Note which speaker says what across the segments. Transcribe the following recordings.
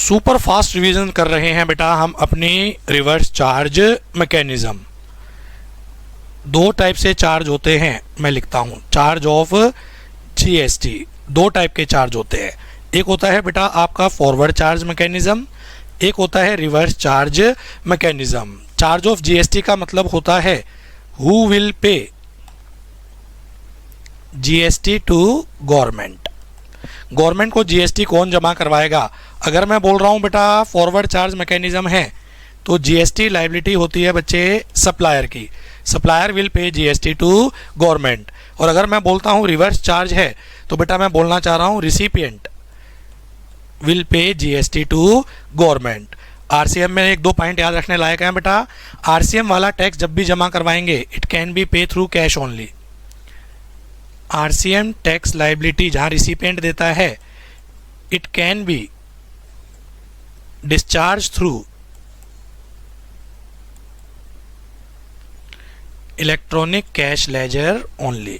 Speaker 1: Super fast revision कर रहे हैं बेटा हम अपनी रिवर्स चार्ज मैकेनिज्म। दो टाइप से चार्ज होते हैं, मैं लिखता हूँ चार्ज ऑफ जीएसटी। दो टाइप के चार्ज होते हैं, एक होता है बेटा आपका फॉरवर्ड चार्ज मैकेनिज्म, एक होता है reverse charge mechanism. Charge of GST का मतलब होता है who will pay GST to government. Government को जीएसटी कौन जमा करवाएगा। अगर मैं बोल रहा हूं बेटा फॉरवर्ड चार्ज मैकेनिज्म है तो जीएसटी लायबिलिटी होती है बच्चे सप्लायर की, supplier will pay GST to government. और अगर मैं बोलता हूं रिवर्स चार्ज है तो बेटा मैं बोलना चाह रहा हूं recipient will pay GST to government. RCM में एक दो पॉइंट याद रखने लायक है बेटा। आरसीएम वाला टैक्स जब भी जमा करवाएंगे इट कैन बी पे through cash only. RCM tax liability जहां रिसिपिएंट देता है it can be discharge through electronic cash ledger only.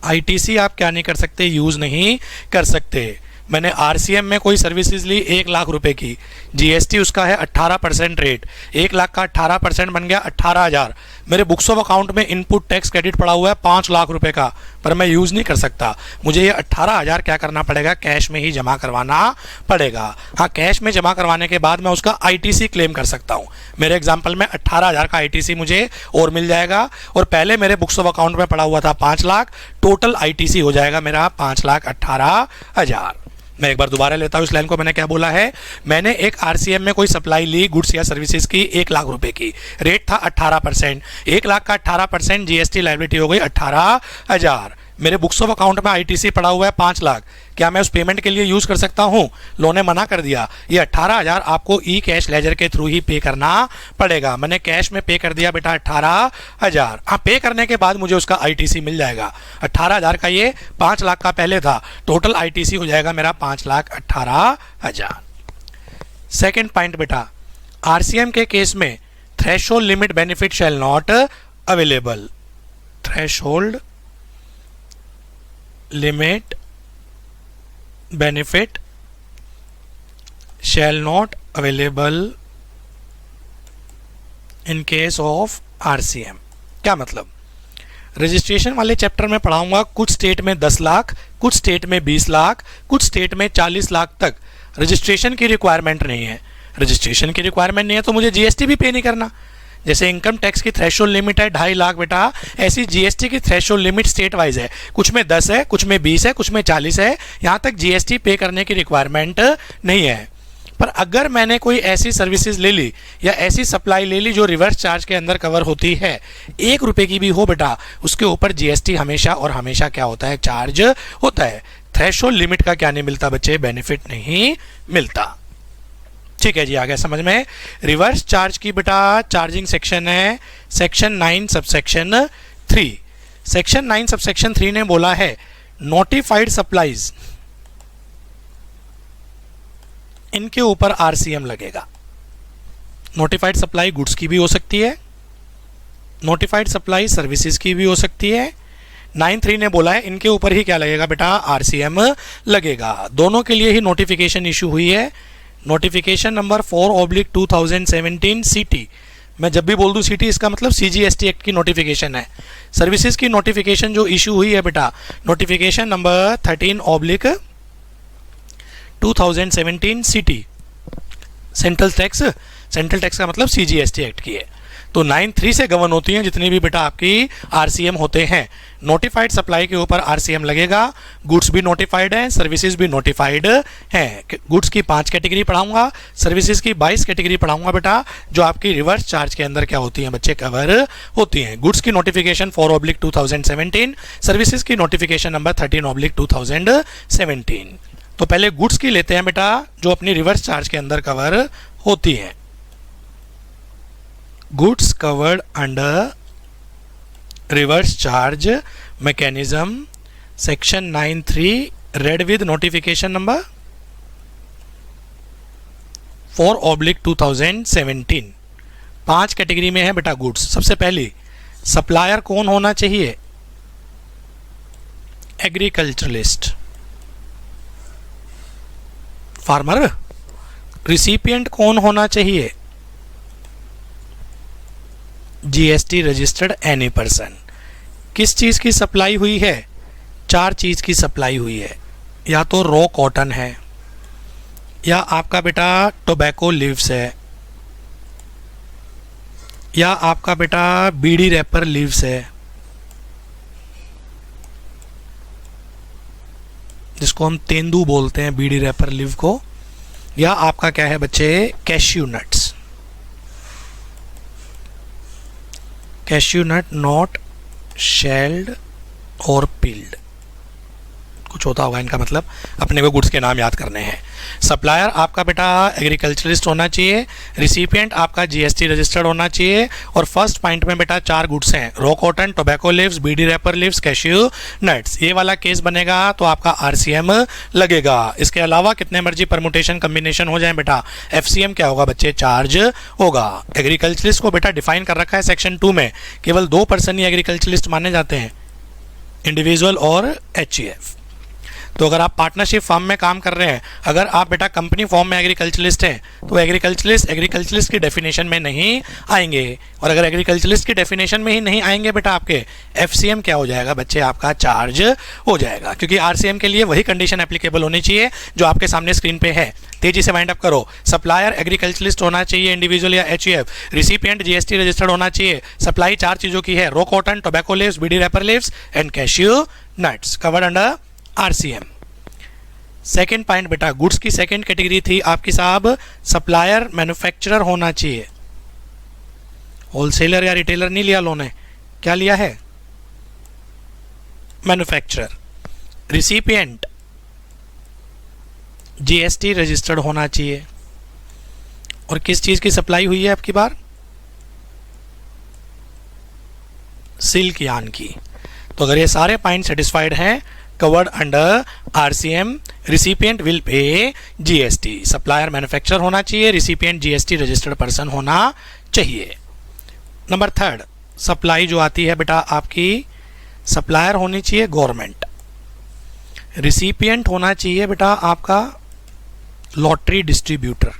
Speaker 1: ITC आप क्या नहीं कर सकते, यूज नहीं कर सकते। मैंने आरसीएम में कोई सर्विसेज ली 1 लाख रुपए की, जीएसटी उसका है 18% रेट, 1 लाख का 18% बन गया 18,000। मेरे बुक्स ऑफ अकाउंट में इनपुट टैक्स क्रेडिट पड़ा हुआ है 5 लाख रुपए का, पर मैं यूज़ नहीं कर सकता। मुझे ये 18,000 क्या करना पड़ेगा, कैश में ही जमा करवाना पड़ेगा। हाँ, कैश में जमा करवाने के बाद मैं उसका आईटीसी क्लेम कर सकता हूँ। मेरे एग्जाम्पल में 18,000 का आईटीसी मुझे और मिल जाएगा, और पहले मेरे बुक्स ऑफ अकाउंट में पड़ा हुआ था 5 लाख, टोटल आईटीसी हो जाएगा मेरा 5,18,000। मैं एक बार दोबारा लेता हूँ इस लाइन को। मैंने क्या बोला है, मैंने एक आरसीएम में कोई सप्लाई ली गुड्स या सर्विसेज की 1 लाख रुपए की, रेट था 18%, 1 लाख का 18% जीएसटी लायबिलिटी हो गई 18,000। मेरे बुक्स ऑफ अकाउंट में आईटीसी पड़ा हुआ है 5 लाख, क्या मैं उस पेमेंट के लिए यूज कर सकता हूं। लो ने मना कर दिया, ये 18,000 आपको ई कैश लेजर के थ्रू ही पे करना पड़ेगा। मैंने कैश में पे कर दिया बेटा 18,000। हाँ, पे करने के बाद मुझे उसका आईटीसी मिल जाएगा। 18,000 का ये 5 लाख का पहले था, टोटल आईटीसी हो जाएगा मेरा 5,18,000। सेकेंड पॉइंट बेटा, आरसीएम के केस में threshold limit benefit shall not available. Threshold limit benefit shall not available in case of RCM. क्या मतलब, रजिस्ट्रेशन वाले चैप्टर में पढ़ाऊंगा कुछ स्टेट में 10 लाख, कुछ स्टेट में 20 लाख, कुछ स्टेट में 40 लाख तक रजिस्ट्रेशन की रिक्वायरमेंट नहीं है। रजिस्ट्रेशन की रिक्वायरमेंट नहीं है तो मुझे जीएसटी भी पे नहीं करना। जैसे इनकम टैक्स की थ्रेशोल्ड लिमिट है 2.5 लाख बेटा, ऐसी जीएसटी की थ्रेशोल्ड लिमिट स्टेट वाइज है, कुछ में 10 है, कुछ में 20 है, कुछ में 40 है। यहाँ तक जीएसटी पे करने की रिक्वायरमेंट नहीं है। पर अगर मैंने कोई ऐसी सर्विसेज ले ली या ऐसी सप्लाई ले ली जो रिवर्स चार्ज के अंदर कवर होती है, 1 रुपए की भी हो बेटा, उसके ऊपर जीएसटी हमेशा और हमेशा क्या होता है, चार्ज होता है। थ्रेशोल्ड लिमिट का क्या नहीं मिलता बच्चे, बेनिफिट नहीं मिलता। ठीक है जी, आ गया समझ में। रिवर्स चार्ज की बेटा चार्जिंग सेक्शन है सेक्शन 9 सबसेक्शन 3। सेक्शन 9 सबसेक्शन 3 ने बोला है नोटिफाइड सप्लाईज, इनके ऊपर आरसीएम लगेगा। नोटिफाइड सप्लाई गुड्स की भी हो सकती है, नोटिफाइड सप्लाई सर्विसेज की भी हो सकती है। 9.3 ने बोला है इनके ऊपर ही क्या लगेगा बेटा, आरसीएम लगेगा। दोनों के लिए ही नोटिफिकेशन इशू हुई है। नोटिफिकेशन नंबर 4/2017 सीटी। मैं जब भी बोल दूं सीटी इसका मतलब सीजीएसटी एक्ट की नोटिफिकेशन है। सर्विसेज की नोटिफिकेशन जो इशू हुई है बेटा, नोटिफिकेशन नंबर 13/2017 सीटी। सेंट्रल टैक्स का मतलब सीजीएसटी एक्ट की है। तो 9.3 से गवर्न होती हैं जितनी भी बेटा आपकी आरसीएम होते हैं। नोटिफाइड सप्लाई के ऊपर आरसीएम लगेगा। गुड्स भी नोटिफाइड हैं, सर्विसेज भी नोटिफाइड हैं। गुड्स की 5 कैटेगरी पढ़ाऊंगा, सर्विसेज की 22 कैटेगरी पढ़ाऊंगा बेटा, जो आपकी रिवर्स चार्ज के अंदर क्या होती हैं बच्चे, कवर होती हैं। गुड्स की नोटिफिकेशन 4/2017, सर्विसेज की नोटिफिकेशन नंबर 13/2017। तो पहले गुड्स की लेते हैं बेटा, जो अपनी रिवर्स चार्ज के अंदर कवर होती हैं। goods covered under reverse charge mechanism section 9(3) read with notification number 4/2017। 5 category में है बेटा गुड्स। सबसे पहली सप्लायर कौन होना चाहिए, एग्रीकल्चरलिस्ट। फार्मर। रिसिपिएंट कौन होना चाहिए? GST registered any person. किस चीज़ की सप्लाई हुई है? 4 चीज़ की सप्लाई हुई है। या तो रॉ कॉटन है, या आपका बेटा टोबैको लीव्स है, या आपका बेटा बीड़ी रैपर लीव्स है, जिसको हम तेंदू बोलते हैं बीड़ी रैपर लीव को, या आपका क्या है बच्चे? Cashew nuts. Cashew nut not shelled और पील्ड, कुछ होता होगा इनका मतलब, अपने को गुड्स के नाम याद करने हैं। सप्लायर आपका बेटा एग्रीकल्चरिस्ट होना चाहिए, रिसिपिएंट आपका जीएसटी रजिस्टर्ड होना चाहिए, और फर्स्ट पॉइंट में बेटा 4 गुड्स हैं, raw cotton, tobacco leaves, bidi wrapper leaves, cashew nuts. ये वाला केस बनेगा तो आपका आरसीएम लगेगा। इसके अलावा कितने मर्जी परमुटेशन कम्बिनेशन हो जाए बेटा, एफसीएम क्या होगा बच्चे? चार्ज होगा। एग्रीकल्चरिस्ट को बेटा डिफाइन कर रखा है सेक्शन 2 में, केवल 2 पर्सन ही एग्रीकल्चरिस्ट माने जाते हैं, इंडिविजुअल और एचईएफ। तो अगर आप पार्टनरशिप फॉर्म में काम कर रहे हैं, अगर आप बेटा कंपनी फॉर्म में एग्रीकल्चरिस्ट हैं, तो एग्रीकल्चरिस्ट की डेफिनेशन में नहीं आएंगे। और अगर एग्रीकल्चरिस्ट की डेफिनेशन में ही नहीं आएंगे बेटा, आपके एफसीएम क्या हो जाएगा बच्चे? आपका चार्ज हो जाएगा। क्योंकि आरसीएम के लिए वही कंडीशन एप्लीकेबल होनी चाहिए जो आपके सामने स्क्रीन पे है। तेजी से वाइंड अप करो। सप्लायर एग्रीकल्चरिस्ट होना चाहिए, इंडिविजुअल या एचईएफ। रिसिपिएंट जीएसटी रजिस्टर्ड होना चाहिए। सप्लाई 4 चीज़ों की है, raw cotton, tobacco leaves, bidi wrapper leaves and cashew nuts, covered under RCM. Second point बेटा, गुड्स की सेकेंड कैटेगरी थी आपकी साहब, सप्लायर मैन्युफैक्चरर होना चाहिए। होलसेलर या रिटेलर नहीं लिया लोने, क्या लिया है? मैन्युफैक्चरर। रिसिपिएंट जीएसटी रजिस्टर्ड होना चाहिए। और किस चीज की सप्लाई हुई है आपकी बार? सिल्क यार्न की। तो अगर ये सारे पॉइंट सेटिस्फाइड हैं, covered under RCM, recipient will pay GST. Supplier manufacturer होना चाहिए, रिसिपिएंट जीएसटी रजिस्टर्ड पर्सन होना चाहिए। नंबर 3, सप्लाई जो आती है बेटा आपकी, सप्लायर होनी चाहिए गवर्नमेंट, रिसिपिएंट होना चाहिए बेटा आपका लॉटरी डिस्ट्रीब्यूटर।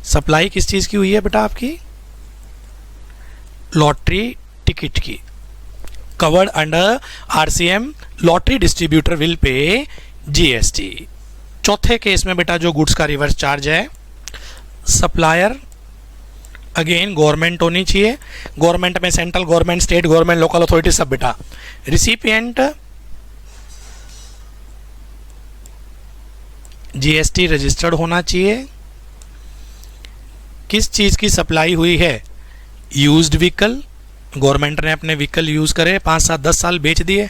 Speaker 1: सप्लाई किस चीज की हुई है बेटा आपकी? लॉटरी टिकट की, covered under RCM, lottery distributor will pay GST. चौथे केस में बेटा जो गुड्स का रिवर्स चार्ज है, सप्लायर अगेन गवर्नमेंट होनी चाहिए, गवर्नमेंट में central government, state government, local authority सब बेटा। रिसिपिएंट जीएसटी रजिस्टर्ड होना चाहिए। किस चीज की सप्लाई हुई है? यूज्ड व्हीकल, गवर्नमेंट ने अपने व्हीकल यूज करे, 5, 7, 10 साल बेच दिए।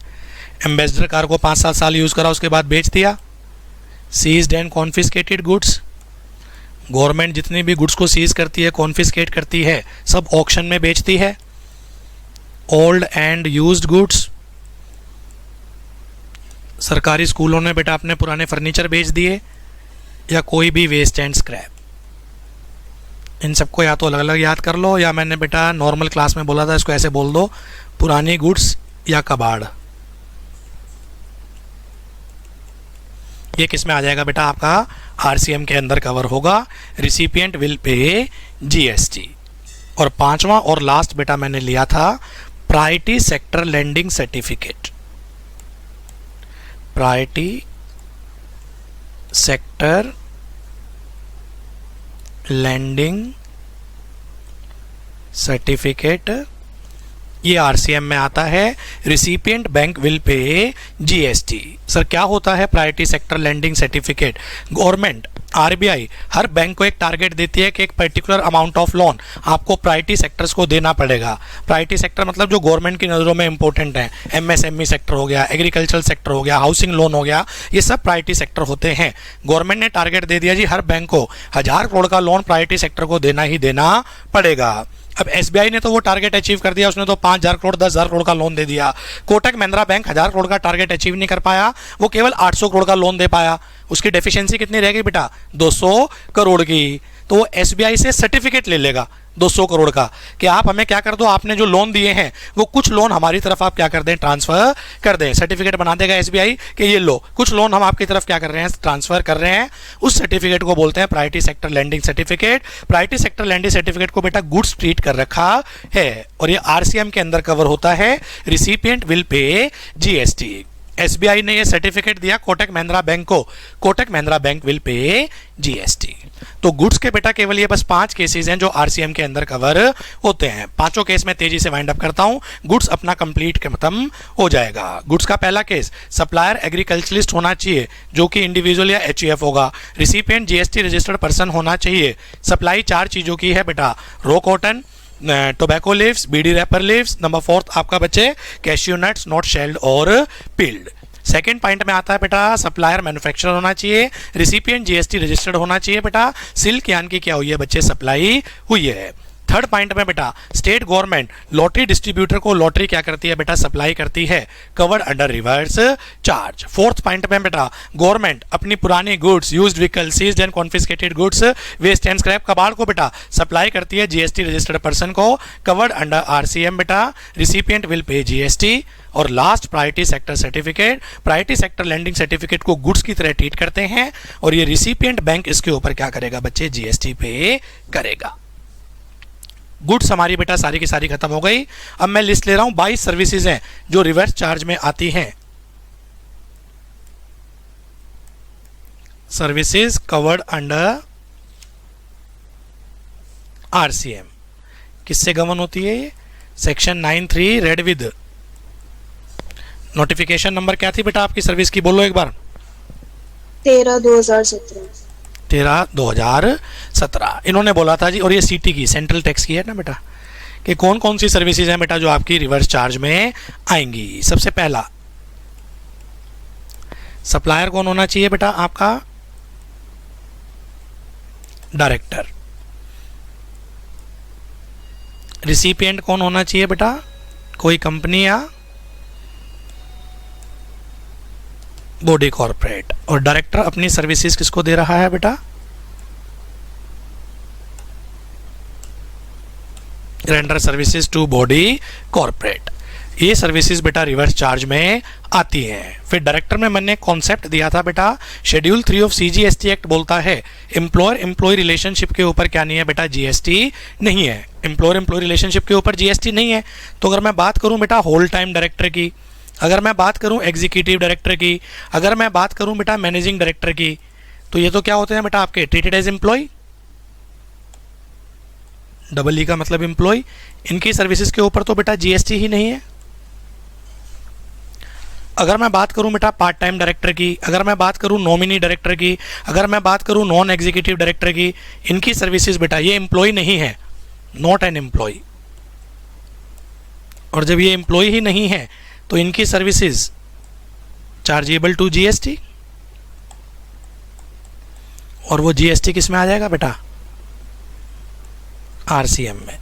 Speaker 1: एम्बेसडर कार को 5, 7 साल यूज करा, उसके बाद बेच दिया। Seized and confiscated goods, government जितनी भी गुड्स को सीज करती है, कॉन्फिस्केट करती है, सब ऑक्शन में बेचती है। ओल्ड एंड यूज्ड गुड्स, सरकारी स्कूलों ने बेटा अपने पुराने फर्नीचर बेच दिए, या कोई भी वेस्ट एंड स्क्रैप। इन सबको या तो अलग अलग याद कर लो, या मैंने बेटा नॉर्मल क्लास में बोला था इसको ऐसे बोल दो, पुरानी गुड्स या कबाड़। ये किस में आ जाएगा बेटा? आपका आरसीएम के अंदर कवर होगा। Recipient will pay GST. और 5वां और लास्ट बेटा मैंने लिया था priority sector landing certificate. Priority sector landing certificate, ये आरसीएम में आता है। Recipient bank will pay GST. Sir क्या होता है priority sector landing certificate? Government, RBI हर बैंक को एक टारगेट देती है कि एक पर्टिकुलर अमाउंट ऑफ लोन आपको प्रायोरिटी सेक्टर्स को देना पड़ेगा। प्रायोरिटी सेक्टर मतलब जो गवर्नमेंट की नज़रों में इंपॉर्टेंट है, एमएसएमई सेक्टर हो गया, एग्रीकल्चर सेक्टर हो गया, हाउसिंग लोन हो गया, ये सब प्रायोरिटी सेक्टर होते हैं। गवर्नमेंट ने टारगेट दे दिया जी, हर बैंक को 1000 करोड़ का लोन प्रायोरिटी सेक्टर को देना ही देना पड़ेगा। अब एसबीआई ने तो वो टारगेट अचीव कर दिया, उसने तो 5000 करोड़ 10,000 करोड़ का लोन दे दिया। कोटक महिंद्रा बैंक 1000 करोड़ का टारगेट अचीव नहीं कर पाया, वो केवल 800 करोड़ का लोन दे पाया। उसकी डेफिशिएंसी कितनी रहेगी बेटा? 200 करोड़ की। तो वो एसबीआई से सर्टिफिकेट ले लेगा 200 करोड़ का कि आप हमें क्या कर दो, आपने जो लोन दिए हैं वो कुछ लोन हमारी तरफ आप क्या कर दें, ट्रांसफर कर दें। सर्टिफिकेट बना देगा एसबीआई कि ये लो, कुछ लोन हम आपकी तरफ क्या कर रहे हैं, ट्रांसफर कर रहे हैं। उस सर्टिफिकेट को बोलते हैं priority sector landing certificate. Priority sector landing certificate को बेटा गुड्स ट्रीट कर रखा है और ये आरसीएम के अंदर कवर होता है। Recipient will pay GST. SBI ने ये सर्टिफिकेट दिया कोटक महिंद्रा बैंक को, Kotak Mahindra bank will pay GST. तो गुड्स के बेटा केवल ये बस 5 केसेस हैं जो आरसीएम के अंदर कवर होते हैं। पांचों केस में तेजी से वाइंड अप करता हूं, गुड्स अपना कंप्लीट खत्म हो जाएगा। गुड्स का पहला केस, सप्लायर एग्रीकल्चरलिस्ट होना चाहिए जो कि इंडिविजुअल या एचयूएफ होगा। रिसिपिएंट जीएसटी रजिस्टर्ड पर्सन होना चाहिए। सप्लाई 4 चीजों की है बेटा, raw cotton, tobacco leaves, bidi wrapper leaves. Number 4 आपका बच्चे कैश्यू नट्स नॉट शेल्ड और पील्ड। सेकेंड पॉइंट में आता है बेटा सप्लायर मैन्युफैक्चरर होना चाहिए। रिसिपिएंट जीएसटी रजिस्टर्ड होना चाहिए बेटा। सिल्क यान की क्या हुई है बच्चे, सप्लाई हुई है। थर्ड पॉइंट में बेटा स्टेट गवर्नमेंट लॉटरी डिस्ट्रीब्यूटर को लॉटरी क्या करती है बेटा, सप्लाई करती है, covered under reverse charge. Fourth point में बेटा गवर्नमेंट अपनी पुरानी goods, used vehicle, seized and confiscated goods, waste and scrap, कबाड़ को बेटा सप्लाई करती है जीएसटी रजिस्टर्ड पर्सन को, कवर्ड अंडर आरसीएम बेटा। Recipient will pay GST. और last priority sector certificate, priority sector landing certificate को गुड्स की तरह ट्रीट करते हैं और ये रिसिपिएंट बैंक इसके ऊपर क्या करेगा बच्चे, जीएसटी पे करेगा। गुड्स हमारी बेटा सारी की सारी खत्म हो गई। अब मैं लिस्ट ले रहा हूं 22 सर्विसेज हैं जो रिवर्स चार्ज में आती हैं। सर्विसेज कवर्ड अंडर आरसीएम किससे गवर्न होती है ये, section 9(3) read with. Notification number क्या थी बेटा आपकी सर्विस की, बोलो एक बार।
Speaker 2: 13/2017।
Speaker 1: 13/2017 इन्होंने बोला था जी। और ये सीटी की, सेंट्रल टैक्स की है ना बेटा, कि कौन कौन सी सर्विसेज हैं बेटा जो आपकी रिवर्स चार्ज में आएंगी। सबसे पहला सप्लायर कौन होना चाहिए बेटा आपका, डायरेक्टर। रिसिपिएंट कौन होना चाहिए बेटा, कोई कंपनी या बॉडी कॉर्पोरेट। और डायरेक्टर अपनी सर्विसेज किसको दे रहा है बेटा, render services to body corporate. ये सर्विसेज बेटा रिवर्स चार्ज में आती हैं। फिर डायरेक्टर में मैंने कॉन्सेप्ट दिया था बेटा, शेड्यूल 3 ऑफ सीजीएसटी एक्ट बोलता है एम्प्लॉयर एम्प्लॉय रिलेशनशिप के ऊपर क्या नहीं है बेटा, जीएसटी नहीं है। एम्प्लॉयर एम्प्लॉय रिलेशनशिप के ऊपर जीएसटी नहीं है। तो अगर मैं बात करूं बेटा होल टाइम डायरेक्टर की, अगर मैं बात करूं एग्जीक्यूटिव डायरेक्टर की, अगर मैं बात करूं बेटा मैनेजिंग डायरेक्टर की, तो ये तो क्या होते हैं बेटा आपके treated as employee, double E का मतलब एम्प्लॉय। इनकी सर्विसेज के ऊपर तो बेटा जीएसटी ही नहीं है। अगर मैं बात करूं बेटा पार्ट टाइम डायरेक्टर की, अगर मैं बात करूं नॉमिनी डायरेक्टर की, अगर मैं बात करूं नॉन एग्जीक्यूटिव डायरेक्टर की, इनकी सर्विसेज बेटा ये एम्प्लॉय नहीं है, नॉट एन एम्प्लॉय। और जब ये एम्प्लॉय ही नहीं है तो इनकी सर्विसेज चार्जेबल टू जीएसटी। और वो जीएसटी किस में आ जाएगा बेटा, आरसीएम में।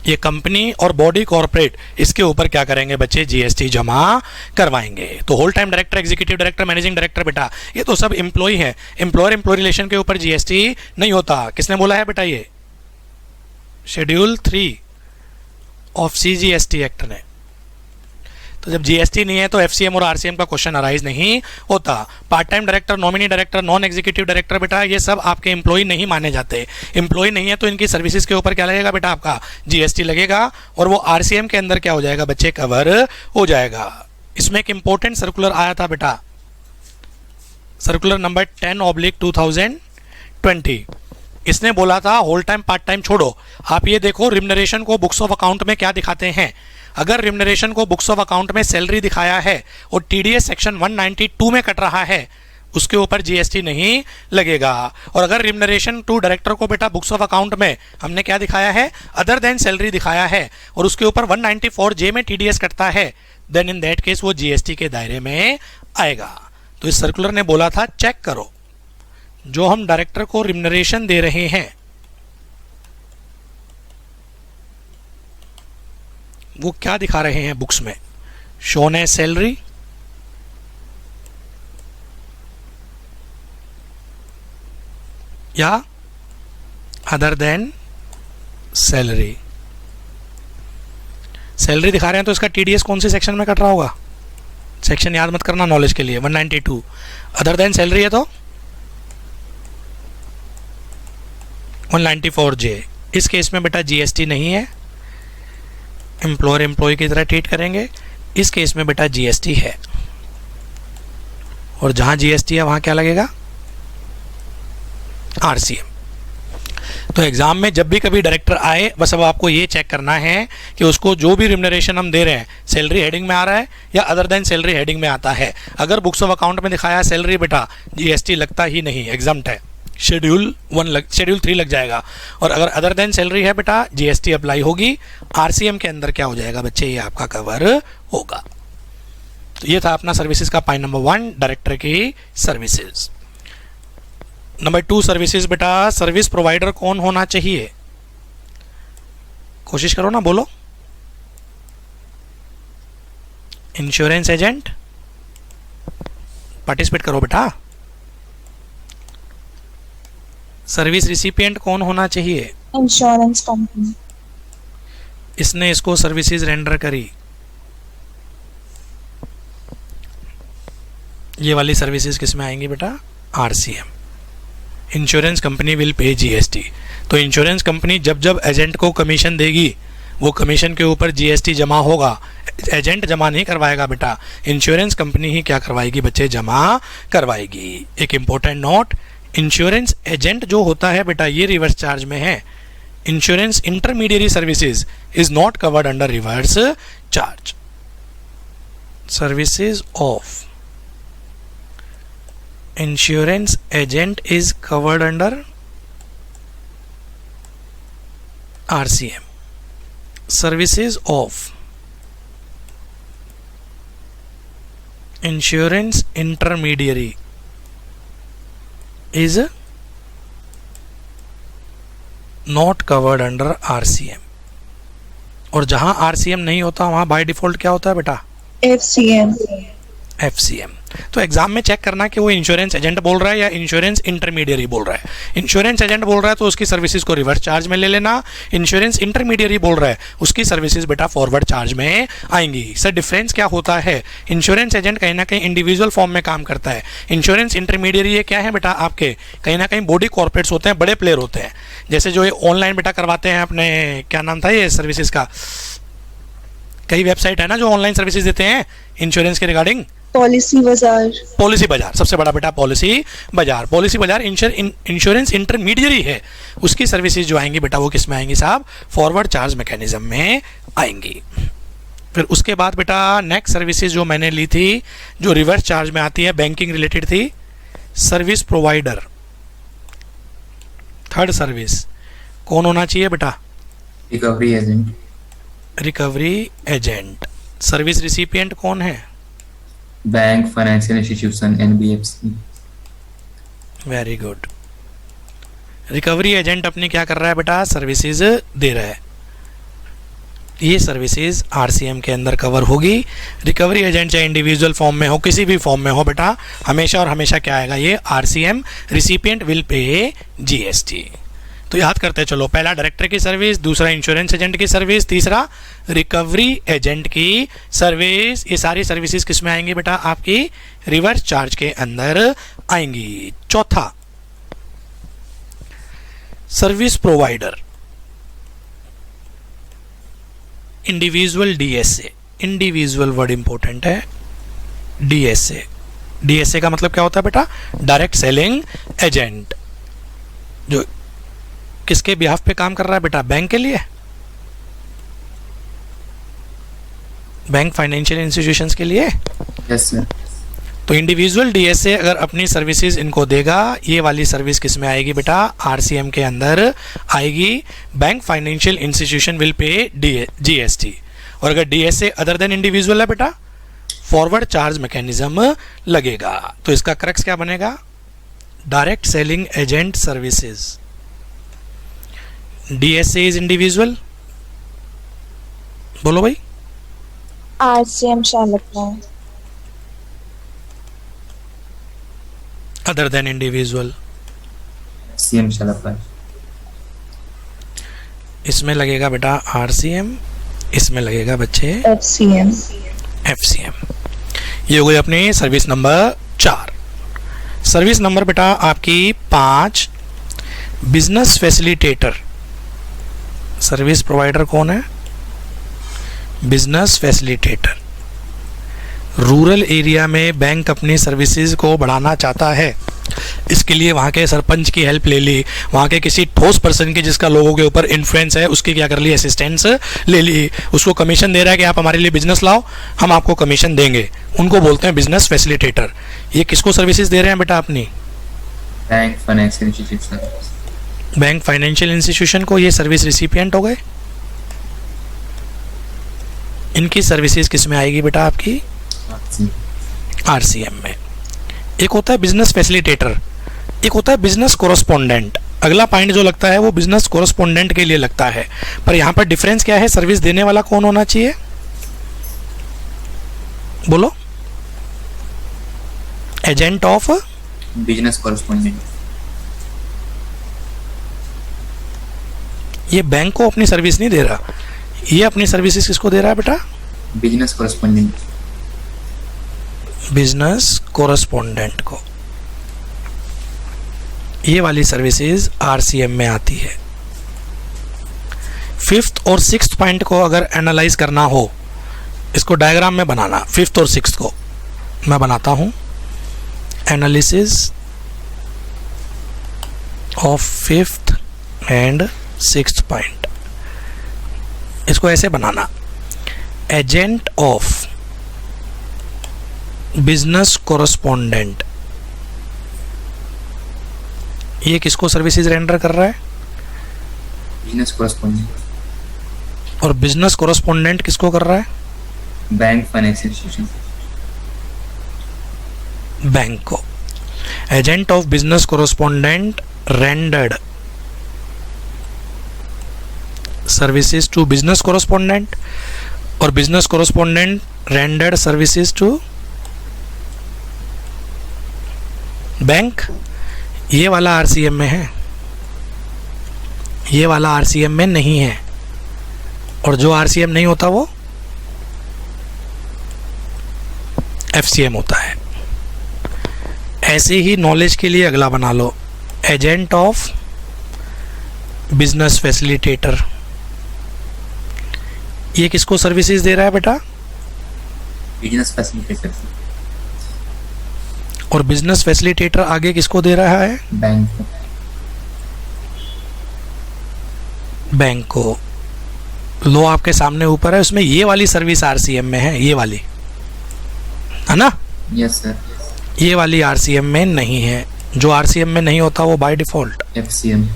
Speaker 1: ये कंपनी और बॉडी कॉर्पोरेट इसके ऊपर क्या करेंगे बच्चे, जीएसटी जमा करवाएंगे। तो whole time director, executive director, managing director बेटा ये तो सब एम्प्लॉय हैं। एम्प्लॉयर एम्प्लॉय रिलेशन के ऊपर जीएसटी नहीं होता। किसने बोला है बेटा, ये शेड्यूल 3 ऑफ सीजीएसटी एक्ट ने। तो जब जीएसटी नहीं है तो एफसीएम और आरसीएम का क्वेश्चन अराइज नहीं होता। Part time director, nominee director, non executive director बेटा ये सब आपके एम्प्लॉय नहीं माने जाते। एम्प्लॉय नहीं है तो इनकी सर्विसेज के ऊपर क्या लगेगा बेटा, आपका जीएसटी लगेगा और वो आरसीएम के अंदर क्या हो जाएगा बच्चे, कवर हो जाएगा। इसमें एक इंपॉर्टेंट सर्कुलर आया था बेटा, सर्कुलर नंबर 10/2020। इसने बोला था होल टाइम पार्ट टाइम छोड़ो, आप ये देखो रिम्यूनरेशन को बुक्स ऑफ अकाउंट में क्या दिखाते हैं। अगर रिम्यूनरेशन को बुक्स ऑफ अकाउंट में सैलरी दिखाया है और टीडीएस सेक्शन 192 में कट रहा है, उसके ऊपर जीएसटी नहीं लगेगा। और अगर रिम्यूनरेशन टू डायरेक्टर को बेटा बुक्स ऑफ अकाउंट में हमने क्या दिखाया है, अदर देन सैलरी दिखाया है और उसके ऊपर 194(j) में टीडीएस कटता है, देन इन दैट केस वो जीएसटी के दायरे में आएगा। तो इस सर्कुलर ने बोला था चेक करो, जो हम डायरेक्टर को रिम्यूनरेशन दे रहे हैं वो क्या दिखा रहे हैं बुक्स में, शोन एज सैलरी या अदर देन सैलरी। सैलरी दिखा रहे हैं तो इसका टीडीएस कौन से सेक्शन में कट रहा होगा? सेक्शन याद मत करना नॉलेज के लिए, 192। अदर देन सैलरी है तो 194J। इस केस में बेटा जीएसटी नहीं है, एम्प्लॉयर एम्प्लॉय की तरह ट्रीट करेंगे। इस केस में बेटा जीएसटी है, और जहां जीएसटी है वहां क्या लगेगा? आरसीएम। तो एग्जाम में जब भी कभी डायरेक्टर आए, बस अब आपको ये चेक करना है कि उसको जो भी रिम्यूनरेशन हम दे रहे हैं सैलरी हेडिंग में आ रहा है या अदर देन सैलरी हेडिंग में आता है। अगर बुक्स ऑफ अकाउंट में दिखाया सैलरी, बेटा जीएसटी लगता ही नहीं, एग्जाम्प्ट है, शेड्यूल 3 लग जाएगा। और अगर अदर देन सैलरी है बेटा जीएसटी अप्लाई होगी। आरसीएम के अंदर क्या हो जाएगा बच्चे? ये आपका कवर होगा। तो ये था अपना सर्विसेज का पॉइंट नंबर 1, डायरेक्टर की सर्विसेज। नंबर 2 सर्विसेज बेटा, सर्विस प्रोवाइडर कौन होना चाहिए? कोशिश करो ना, बोलो। इंश्योरेंस एजेंट, पार्टिसिपेट करो बेटा। सर्विस रिसिपिएंट कौन होना चाहिए?
Speaker 2: Insurance company.
Speaker 1: इसने इसको सर्विसेज रेंडर करी, ये वाली सर्विसेज किस में आएंगी बेटा? RCM. Insurance company will pay GST. तो इंश्योरेंस कंपनी जब जब एजेंट को कमीशन देगी, वो कमीशन के ऊपर जीएसटी जमा होगा। एजेंट जमा नहीं करवाएगा बेटा, इंश्योरेंस कंपनी ही क्या करवाएगी बच्चे? जमा करवाएगी। एक इंपॉर्टेंट नोट, इंश्योरेंस एजेंट जो होता है बेटा ये रिवर्स चार्ज में है। Insurance intermediary services is not covered under reverse charge. Services of insurance agent is covered under RCM. Services of insurance intermediary is not covered under RCM. और जहां RCM नहीं होता वहां बाय डिफॉल्ट क्या होता है बेटा?
Speaker 2: FCM।
Speaker 1: FCM। तो एग्जाम में चेक करना कि वो इंश्योरेंस एजेंट बोल रहा है या इंश्योरेंस इंटरमीडियरी बोल रहा है। इंश्योरेंस एजेंट बोल रहा है तो उसकी सर्विसेज को रिवर्स चार्ज में ले लेना। इंश्योरेंस इंटरमीडियरी बोल रहा है उसकी सर्विसेज बेटा फॉरवर्ड चार्ज में आएंगी। सर डिफरेंस क्या होता है? इंश्योरेंस एजेंट कहीं ना कहीं इंडिविजुअल फॉर्म में काम करता है। इंश्योरेंस इंटरमीडियरी ये क्या है बेटा? आपके कहीं ना कहीं बॉडी कॉर्पोरेट्स होते हैं, बड़े प्लेयर होते हैं। जैसे जो ये ऑनलाइन बेटा करवाते हैं अपने, क्या नाम था ये सर्विसेज का, कई वेबसाइट है ना जो ऑनलाइन सर्विसेज देते हैं इंश्योरेंस के रिगार्डिंग।
Speaker 2: पॉलिसी बाजार।
Speaker 1: पॉलिसी बाजार सबसे बड़ा बेटा, पॉलिसी बाजार। पॉलिसी बाजार इंश्योरेंस इंटरमीडियरी है, उसकी सर्विसेज जो आएंगी बेटा वो किस में आएंगी साहब? फॉरवर्ड चार्ज मैकेनिज्म में आएंगी। फिर उसके बाद बेटा नेक्स्ट सर्विसेज जो मैंने ली थी जो रिवर्स चार्ज में आती है, बैंकिंग रिलेटेड थी, सर्विस प्रोवाइडर। थर्ड सर्विस कौन होना चाहिए बेटा?
Speaker 3: Recovery agent.
Speaker 1: Recovery agent. Service recipient कौन है?
Speaker 3: Bank, financial institution, NBFC.
Speaker 1: Very good. Recovery agent अपनी क्या कर रहा है बेटा? सर्विसेज दे रहा है। ये सर्विसेज आरसीएम के अंदर कवर होगी। रिकवरी एजेंट चाहे इंडिविजुअल फॉर्म में हो, किसी भी फॉर्म में हो बेटा, हमेशा और हमेशा क्या आएगा? ये RCM. Recipient will pay GST. तो याद करते चलो, पहला डायरेक्टर की सर्विस, दूसरा इंश्योरेंस एजेंट की सर्विस, तीसरा रिकवरी एजेंट की सर्विस। ये सारी सर्विसेज किस में आएंगी बेटा? आपकी रिवर्स चार्ज के अंदर आएंगी। चौथा service provider, individual DSA. Individual word important है। डीएसए, डीएसए का मतलब क्या होता है बेटा? Direct selling agent. जो किसके बिहाफ पे काम कर रहा है बेटा? बैंक के लिए, बैंक फाइनेंशियल इंस्टीट्यूशंस के लिए।
Speaker 3: Yes sir.
Speaker 1: तो इंडिविजुअल डीएसए अगर अपनी सर्विसेज इनको देगा, ये वाली सर्विस किस में आएगी बेटा? आरसीएम के अंदर आएगी। Bank financial institution will pay GST. और अगर डीएसए अदर देन इंडिविजुअल है बेटा, फॉरवर्ड चार्ज मैकेनिज्म लगेगा। तो इसका क्रक्स क्या बनेगा? Direct selling agent services. DSA is individual, बोलो भाई।
Speaker 2: RCM shall apply।
Speaker 1: Other than individual,
Speaker 3: CM shall apply।
Speaker 1: इसमें लगेगा बेटा RCM, इसमें लगेगा बच्चे
Speaker 2: FCM.
Speaker 1: FCM। ये हो गई अपनी सर्विस नंबर 4। सर्विस नंबर बेटा आपकी 5, बिजनेस फैसिलिटेटर। सर्विस प्रोवाइडर कौन है? Business facilitator. रूरल एरिया में बैंक अपनी सर्विसेज को बढ़ाना चाहता है, इसके लिए वहाँ के सरपंच की हेल्प ले ली, वहाँ के किसी ठोस पर्सन की जिसका लोगों के ऊपर इन्फ्लुएंस है उसकी क्या कर ली, असिस्टेंस ले ली, उसको कमीशन दे रहा है कि आप हमारे लिए बिजनेस लाओ, हम आपको कमीशन देंगे, उनको बोलते हैं बिजनेस फैसिलिटेटर। ये किसको सर्विसेज दे रहे हैं बेटा अपनी?
Speaker 3: Bank financial institution.
Speaker 1: Bank financial institution को ये सर्विस रिसिपिएंट हो गए। इनकी सर्विसेज किस में आएगी बेटा आपकी? RCM में। एक होता है बिजनेस फैसिलिटेटर, एक होता है बिजनेस कोरस्पोंडेंट। अगला पॉइंट जो लगता है वो बिजनेस कोरस्पोंडेंट के लिए लगता है, पर यहाँ पर डिफरेंस क्या है? सर्विस देने वाला कौन होना चाहिए? बोलो। Agent of
Speaker 3: business correspondent.
Speaker 1: ये बैंक को अपनी सर्विस नहीं दे रहा, ये अपनी सर्विसेज किसको दे रहा है बेटा?
Speaker 3: Business correspondent.
Speaker 1: बिजनेस कोरस्पोंडेंट को। ये वाली सर्विसेज RCM में आती है। 5th और 6th पॉइंट को अगर एनालाइज करना हो, इसको डायग्राम में बनाना। 5th और 6th को मैं बनाता हूं। Analysis of 5th and 6th point, इसको ऐसे बनाना। एजेंट ऑफ बिजनेस कोरस्पोंडेंट, ये किसको सर्विसेज रेंडर कर रहा है?
Speaker 3: Business correspondent.
Speaker 1: और बिजनेस कोरस्पोंडेंट किसको कर रहा है?
Speaker 3: Bank financial institution.
Speaker 1: बैंक को। Agent of business correspondent rendered services to business correspondent, और business correspondent rendered services to bank. ये वाला RCM में है, ये वाला RCM में नहीं है, और जो RCM नहीं होता वो FCM होता है। ऐसे ही नॉलेज के लिए अगला बना लो। एजेंट ऑफ बिजनेस फैसिलिटेटर, ये किसको सर्विसेज दे रहा है बेटा?
Speaker 3: Business facilitator.
Speaker 1: और बिजनेस फैसिलिटेटर आगे किसको दे रहा है?
Speaker 3: बैंक।
Speaker 1: बैंक को। लो आपके सामने ऊपर है, उसमें ये वाली सर्विस RCM में है, ये वाली है ना?
Speaker 3: Yes sir.
Speaker 1: ये वाली RCM में नहीं है। जो RCM में नहीं होता वो बाय डिफॉल्ट
Speaker 3: FCM।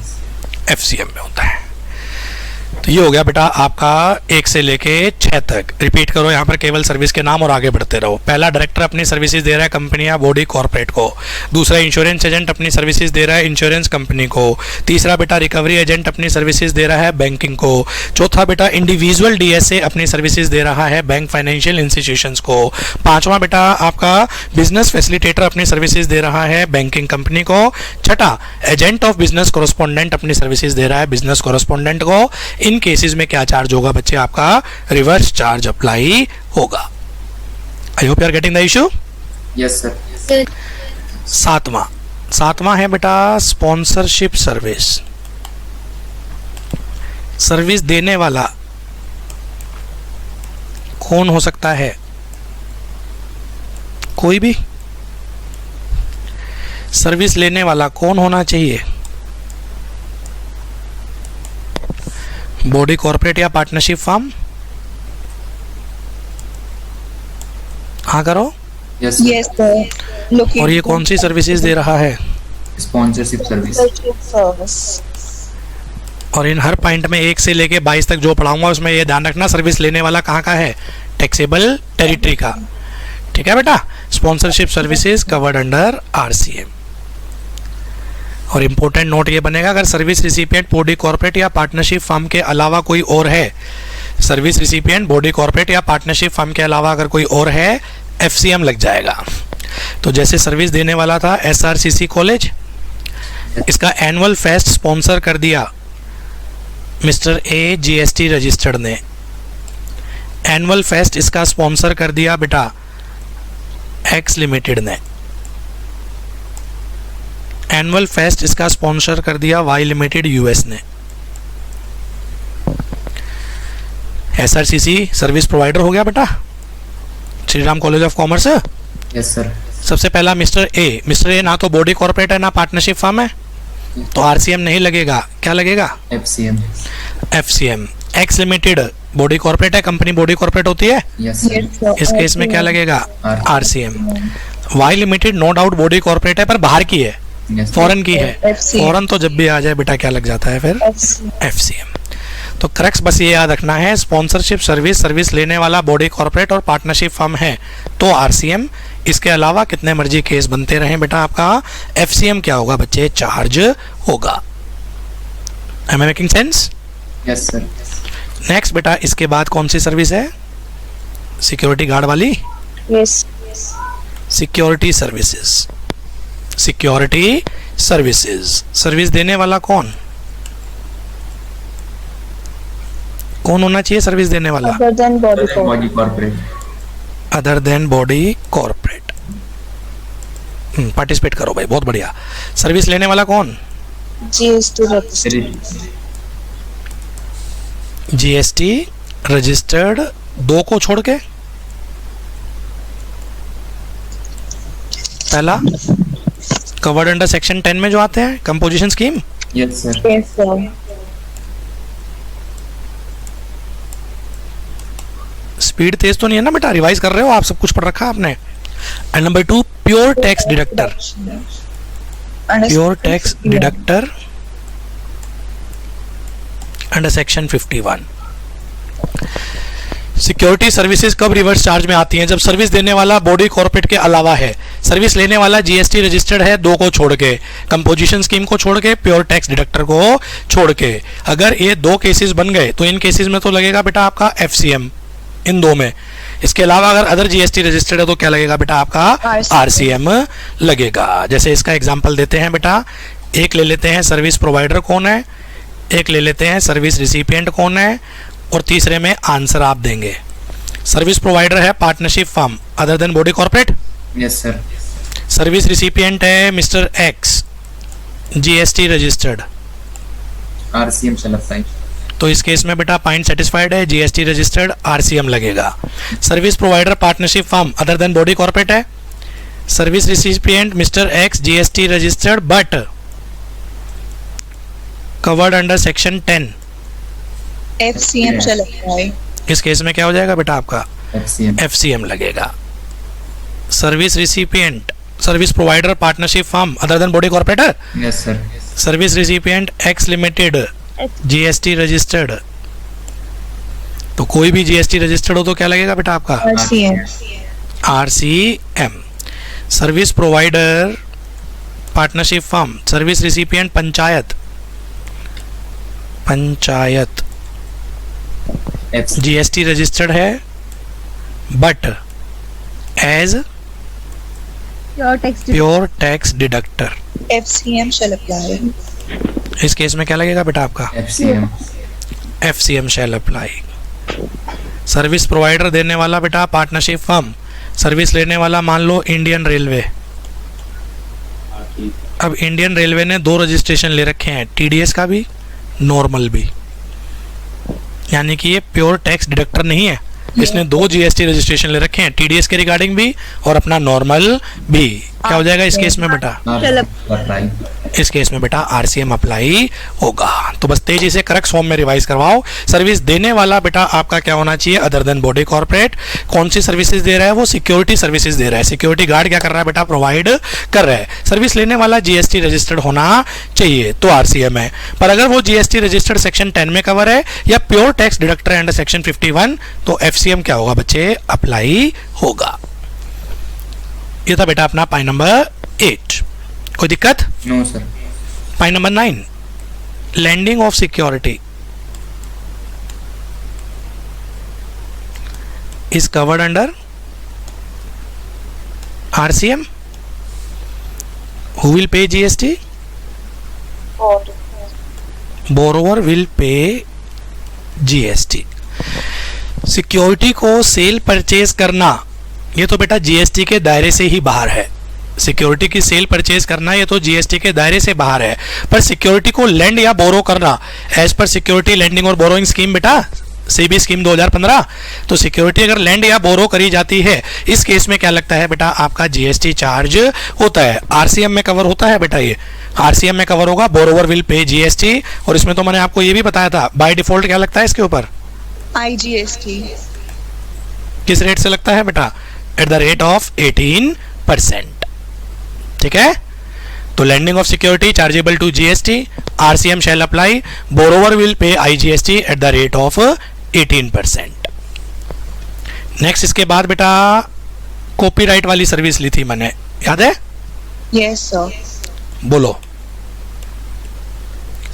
Speaker 1: FCM में होता है। तो ये हो गया बेटा आपका 1 से लेके 6 तक। रिपीट करो यहाँ पर केवल सर्विस के नाम और आगे बढ़ते रहो। पहला, डायरेक्टर अपनी सर्विसेज दे रहा है कंपनी या बॉडी कॉर्पोरेट को। दूसरा, इंश्योरेंस एजेंट अपनी सर्विसेज दे रहा है इंश्योरेंस कंपनी को। तीसरा बेटा, रिकवरी एजेंट अपनी सर्विसेज दे रहा है बैंकिंग को। चौथा बेटा, इंडिविजुअल DSA अपनी सर्विसेज दे रहा है बैंक फाइनेंशियल इंस्टीट्यूशंस को। पांचवा बेटा आपका बिजनेस फैसिलिटेटर अपनी सर्विसेज दे रहा है बैंकिंग कंपनी को। छठा, एजेंट ऑफ बिजनेस कोरस्पोंडेंट अपनी सर्विसेज दे रहा है बिजनेस कोरस्पोंडेंट को। इन केसेस में क्या चार्ज होगा बच्चे? आपका रिवर्स चार्ज अप्लाई होगा। I hope you are getting the issue.
Speaker 3: Yes sir.
Speaker 1: सातवां है बेटा स्पॉन्सरशिप सर्विस। सर्विस देने वाला कौन हो सकता है? कोई भी। सर्विस लेने वाला कौन होना चाहिए? बॉडी कॉर्पोरेट या पार्टनरशिप फर्म। हाँ करो।
Speaker 3: Yes
Speaker 2: Yes, sir. Looking
Speaker 1: और ये कौन सी सर्विसेज दे रहा है?
Speaker 3: Sponsorship service.
Speaker 2: service.
Speaker 1: और इन हर पॉइंट में 1 से लेके 22 तक जो पढ़ाऊंगा उसमें ये ध्यान रखना सर्विस लेने वाला कहाँ का है? टैक्सेबल टेरिटरी का। ठीक है बेटा। Sponsorship services covered under RCM। और इंपॉर्टेंट नोट ये बनेगा, अगर सर्विस रिसिपिएंट बॉडी कॉर्पोरेट या पार्टनरशिप फर्म के अलावा कोई और है, सर्विस रिसिपिएंट बॉडी कॉर्पोरेट या पार्टनरशिप फर्म के अलावा अगर कोई और है, FCM लग जाएगा। तो जैसे सर्विस देने वाला था SRCC कॉलेज, इसका एनुअल फेस्ट स्पॉन्सर कर दिया, मिस्टर ए जीएसटी रजिस्टर्ड ने। एनुअल फेस्ट इसका स्पॉन्सर कर दिया बेटा एक्स लिमिटेड ने। एनुअल फेस्ट इसका स्पॉन्सर कर दिया वाई लिमिटेड यूएस ने। एसआरसीसी सर्विस प्रोवाइडर हो गया बेटा, Shri Ram college of commerce.
Speaker 3: Yes sir.
Speaker 1: सबसे पहला मिस्टर ए ना तो बॉडी कॉर्पोरेट है ना पार्टनरशिप फर्म है, तो आरसीएम नहीं लगेगा। क्या लगेगा?
Speaker 3: FCM.
Speaker 1: FCM. X limited body corporate है, कंपनी बॉडी कॉर्पोरेट होती है,
Speaker 3: यस सर।
Speaker 1: इस केस में क्या लगेगा?
Speaker 3: RCM।
Speaker 1: RCM. Y limited no doubt body corporate है पर बाहर की है,
Speaker 3: यस
Speaker 1: फॉरेन की है।
Speaker 2: FCM।
Speaker 1: फॉरेन तो जब भी आ जाए बेटा क्या लग जाता है फिर? एफसीएम। तो क्रक्स बस ये याद रखना है, स्पॉन्सरशिप सर्विस लेने वाला बॉडी कॉर्पोरेट और पार्टनरशिप फर्म है तो आरसीएम। इसके अलावा कितने मर्जी केस बनते रहें बेटा, आपका एफसीएम क्या होगा बच्चे? चार्ज होगा। Am I making sense?
Speaker 3: Yes sir.
Speaker 1: Next बेटा इसके बाद कौन सी सर्विस है? सिक्योरिटी गार्ड वाली,
Speaker 2: Yes.
Speaker 1: Security services. Security services service देने वाला कौन होना चाहिए? सर्विस देने वाला
Speaker 2: Other than body corporate.
Speaker 3: Body corporate.
Speaker 1: Other than body corporate. Participate करो भाई, बहुत बढ़िया। सर्विस लेने वाला कौन?
Speaker 2: GST register.
Speaker 1: जीएसटी रजिस्टर्ड, दो को छोड़ के पहला कवर्ड अंडर सेक्शन 10 में जो आते हैं composition scheme.
Speaker 3: Yes sir.
Speaker 2: Yes, sir.
Speaker 1: Speed तेज तो नहीं है ना बेटा? रिवाइज कर रहे हो आप? सब कुछ पढ़ रखा आपने। And number 2 pure tax deductor. Pure tax deductor under section 51। Security services कब रिवर्स चार्ज में आती हैं? जब सर्विस देने वाला बॉडी कॉर्पोरेट के अलावा है, सर्विस लेने वाला जीएसटी रजिस्टर्ड है, दो को छोड़ के, कंपोजिशन स्कीम को छोड़ के, प्योर टैक्स डिडक्टर को छोड़ के। अगर ये दो केसेस बन गए तो इन केसेस में तो लगेगा बेटा आपका एफसीएम, इन दो में। इसके अलावा अगर अदर जीएसटी रजिस्टर्ड है तो क्या लगेगा बेटा? आपका आरसीएम लगेगा। जैसे इसका एग्जांपल देते हैं बेटा, एक ले लेते हैं सर्विस प्रोवाइडर कौन है, एक ले लेते हैं सर्विस रिसिपिएंट कौन है, और तीसरे में आंसर आप देंगे। सर्विस प्रोवाइडर है partnership firm other than body corporate.
Speaker 3: Yes sir.
Speaker 1: Service recipient है mister X, GST registered,
Speaker 3: RCM shall apply.
Speaker 1: तो इस केस में बेटा पॉइंट सेटिस्फाइड है, जीएसटी रजिस्टर्ड, आरसीएम लगेगा। Service provider partnership firm other than body corporate है, service recipient mister X, GST registered but covered under section 10।
Speaker 2: FCM shall apply.
Speaker 1: इस case में क्या हो जाएगा बेटा? आपका
Speaker 3: एफसीएम।
Speaker 1: एफसीएम लगेगा। Service recipient, service provider partnership firm other than body corporate,
Speaker 3: yes sir.
Speaker 1: Service recipient x limited, GST registered, तो कोई भी जीएसटी रजिस्टर्ड हो तो क्या लगेगा बेटा आपका?
Speaker 2: RCM.
Speaker 1: RCM. Service provider partnership firm, service recipient panchayat, GST registered है but as pure tax deductor,
Speaker 2: FCM shall apply.
Speaker 1: इस केस में क्या लगेगा बेटा आपका?
Speaker 3: FCM.
Speaker 1: FCM shall apply. Service provider देने वाला बेटा पार्टनरशिप फर्म, सर्विस लेने वाला मान लो इंडियन रेलवे। अब इंडियन रेलवे ने दो रजिस्ट्रेशन ले रखे हैं, टीडीएस का भी, नॉर्मल भी, यानी कि ये प्योर टैक्स डिडक्टर नहीं है। इसने दो जीएसटी रजिस्ट्रेशन ले रखे हैं, टीडीएस के रिगार्डिंग भी और अपना नॉर्मल भी। क्या हो जाएगा इस केस में बेटा?
Speaker 3: अप्लाई।
Speaker 1: इस केस में बेटा आरसीएम अप्लाई होगा। तो बस तेजी से करेक्ट फॉर्म में रिवाइज करवाओ। सर्विस देने वाला बेटा आपका क्या होना चाहिए? Other than body corporate. कौन सी सर्विसेज दे रहा है? वो सिक्योरिटी सर्विसेज दे रहा है। सिक्योरिटी गार्ड क्या कर रहा है बेटा? प्रोवाइड कर रहा है। सर्विस लेने वाला जीएसटी रजिस्टर्ड होना चाहिए तो आरसीएम है, पर अगर वो जीएसटी रजिस्टर्ड सेक्शन 10 में कवर है या pure tax deductor under section 51 तो एफसीएम क्या होगा बच्चे? अप्लाई होगा। ये था बेटा अपना पॉइंट नंबर 8। कोई दिक्कत?
Speaker 3: No sir.
Speaker 1: Point number 9, lending of security is covered under RCM. Who will pay GST? Borrower will pay GST. Security को सेल परचेज करना ये तो बेटा जीएसटी के दायरे से ही बाहर है। सिक्योरिटी की सेल परचेज करना ये तो जीएसटी के दायरे से बाहर है। पर सिक्योरिटी को लेंड या बोरो करना एज पर सिक्योरिटी लेंडिंग और बोरोइंग स्कीम बेटा सीबी स्कीम 2015, तो सिक्योरिटी अगर लैंड या बोरो करी जाती है इस केस में क्या लगता है बेटा आपका जीएसटी चार्ज होता है। आरसीएम में कवर होता है बेटा, ये आरसीएम में कवर होगा, बोरोवर विल पे जीएसटी। और इसमें तो मैंने आपको ये भी बताया था बाय डिफॉल्ट क्या लगता है इसके ऊपर,
Speaker 2: IGST।
Speaker 1: किस रेट से लगता है बेटा, एट द रेट ऑफ 18%। ठीक है, तो lending of security chargeable to GST, RCM shall apply, borrower will pay IGST at the rate of 18%। Next इसके बाद बेटा कॉपीराइट वाली सर्विस ली थी मैंने, याद है?
Speaker 2: Yes sir।
Speaker 1: बोलो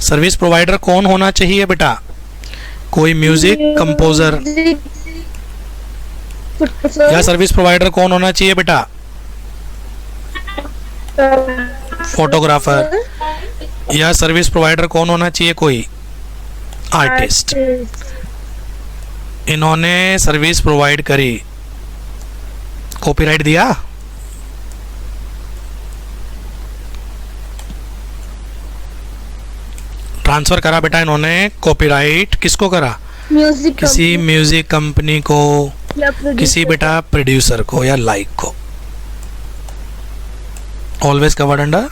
Speaker 1: सर्विस प्रोवाइडर कौन होना चाहिए बेटा, कोई म्यूजिक कंपोजर, या सर्विस प्रोवाइडर कौन होना चाहिए बेटा, फोटोग्राफर, या सर्विस प्रोवाइडर कौन होना चाहिए कोई आर्टिस्ट। इन्होंने सर्विस प्रोवाइड करी, कॉपीराइट दिया, ट्रांसफर करा बेटा इन्होंने कॉपीराइट, किसको करा, किसी म्यूजिक कंपनी को, किसी बेटा प्रोड्यूसर को या लाइक को। Always covered under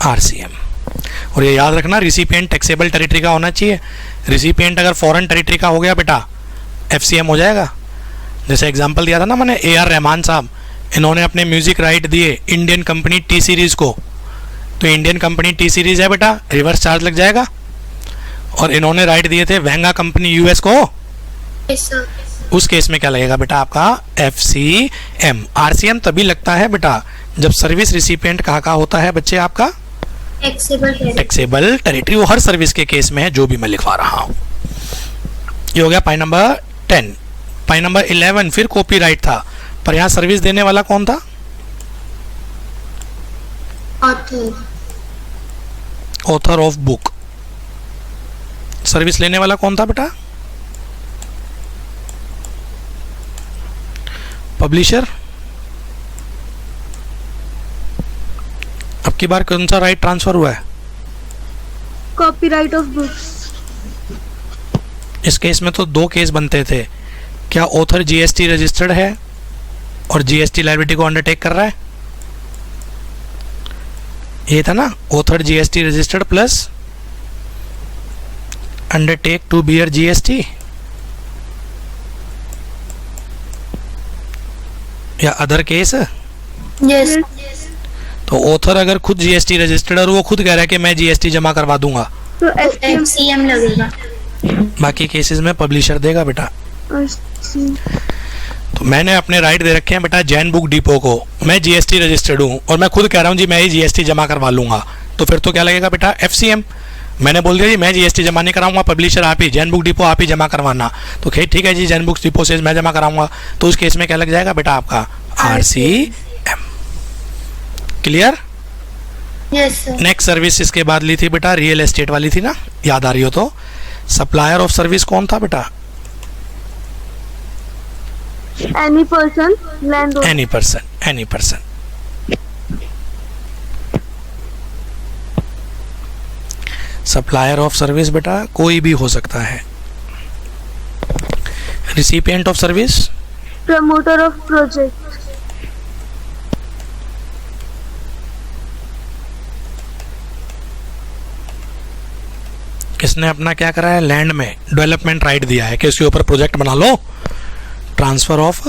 Speaker 1: RCM. और ये याद रखना रिसिपिएंट टैक्सेबल टेरिटरी का होना चाहिए। रिसिपिएंट अगर फॉरेन टेरिटरी का हो गया बेटा एफसीएम हो जाएगा। जैसे एग्जांपल दिया था ना मैंने, ए आर रहमान साहब, इन्होंने अपने म्यूजिक राइट दिए इंडियन कंपनी टी सीरीज को, तो इंडियन कंपनी टी सीरीज है बेटा, रिवर्स चार्ज लग जाएगा। और इन्होंने राइट दिए थे वेंगा कंपनी यूएस को, उस केस में क्या लगेगा बेटा आपका एफसीएम। आरसीएम तभी लगता है बेटा जब सर्विस रिसिपिएंट कहाँ का होता है बच्चे आपका टैक्सेबल टेरिटरी। वो हर सर्विस के केस में है जो भी मैं लिखवा रहा हूं। ये हो गया पॉइंट नंबर 10। पॉइंट नंबर 11 फिर कॉपीराइट था, पर यहां सर्विस देने वाला कौन था, ऑथर ऑफ बुक। सर्विस लेने वाला कौन था बेटा, पब्लिशर। अब की बार कौन सा राइट ट्रांसफर हुआ है,
Speaker 4: कॉपीराइट ऑफ बुक्स।
Speaker 1: इस केस में तो दो केस बनते थे, क्या ऑथर जीएसटी रजिस्टर्ड है और जीएसटी लायबिलिटी को अंडरटेक कर रहा है, ये था ना, author GST registered plus undertake to bear GST, या अदर केस।
Speaker 4: यस।
Speaker 1: तो ऑथर अगर खुद जीएसटी रजिस्टर्ड और वो खुद कह रहा है कि मैं जीएसटी जमा करवा दूंगा,
Speaker 4: तो एफसीएम लगेगा।
Speaker 1: बाकी केसेस में पब्लिशर देगा बेटा। तो मैंने अपने राइट दे रखे हैं बेटा जैन बुक डिपो को, मैं जीएसटी रजिस्टर्ड हूँ और मैं खुद कह रहा हूँ जी मैं ही जीएसटी जमा करवा लूंगा, तो फिर तो क्या लगेगा बेटा एफसीएम। मैंने बोल दिया जी मैं जीएसटी जमा नहीं कराऊंगा, पब्लिशर आप ही, जैन बुक डिपो आप ही जमा करवाना, तो ठीक है जी जैन बुक डिपो से मैं जमा कराऊंगा, तो उस केस में क्या लग जाएगा बेटा आपका RCM. Clear?
Speaker 4: Yes sir.
Speaker 1: Next service इसके बाद ली थी बेटा रियल एस्टेट वाली थी ना, याद आ रही हो तो। सप्लायर ऑफ सर्विस कौन था बेटा,
Speaker 4: any person, land owner.
Speaker 1: Any person, any person. Supplier of service बेटा कोई भी हो सकता है। Recipient of service,
Speaker 4: promoter of project.
Speaker 1: किसने अपना क्या करा है, लैंड में डेवलपमेंट राइट दिया है कि इसके ऊपर प्रोजेक्ट बना लो, transfer of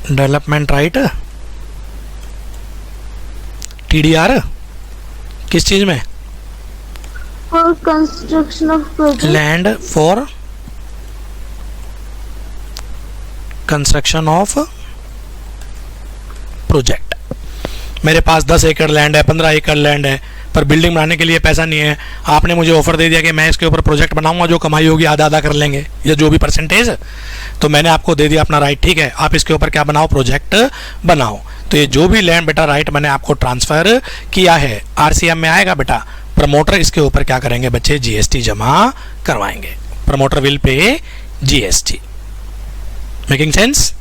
Speaker 1: development right, TDR, किस चीज में,
Speaker 4: for construction of project.
Speaker 1: Land for construction of project. मेरे पास 10 एकड़ लैंड है, 15 एकड़ लैंड है, पर बिल्डिंग बनाने के लिए पैसा नहीं है, आपने मुझे ऑफर दे दिया कि मैं इसके ऊपर प्रोजेक्ट बनाऊंगा, जो कमाई होगी आधा आधा कर लेंगे या जो भी परसेंटेज, तो मैंने आपको दे दिया अपना राइट, ठीक है आप इसके ऊपर क्या बनाओ, प्रोजेक्ट बनाओ। तो ये जो भी लैंड बेटा राइट मैंने आपको ट्रांसफर किया है आरसीएम में आएगा बेटा, प्रमोटर इसके ऊपर क्या करेंगे बच्चे, जीएसटी जमा करवाएंगे. Promoter will pay GST. Making sense?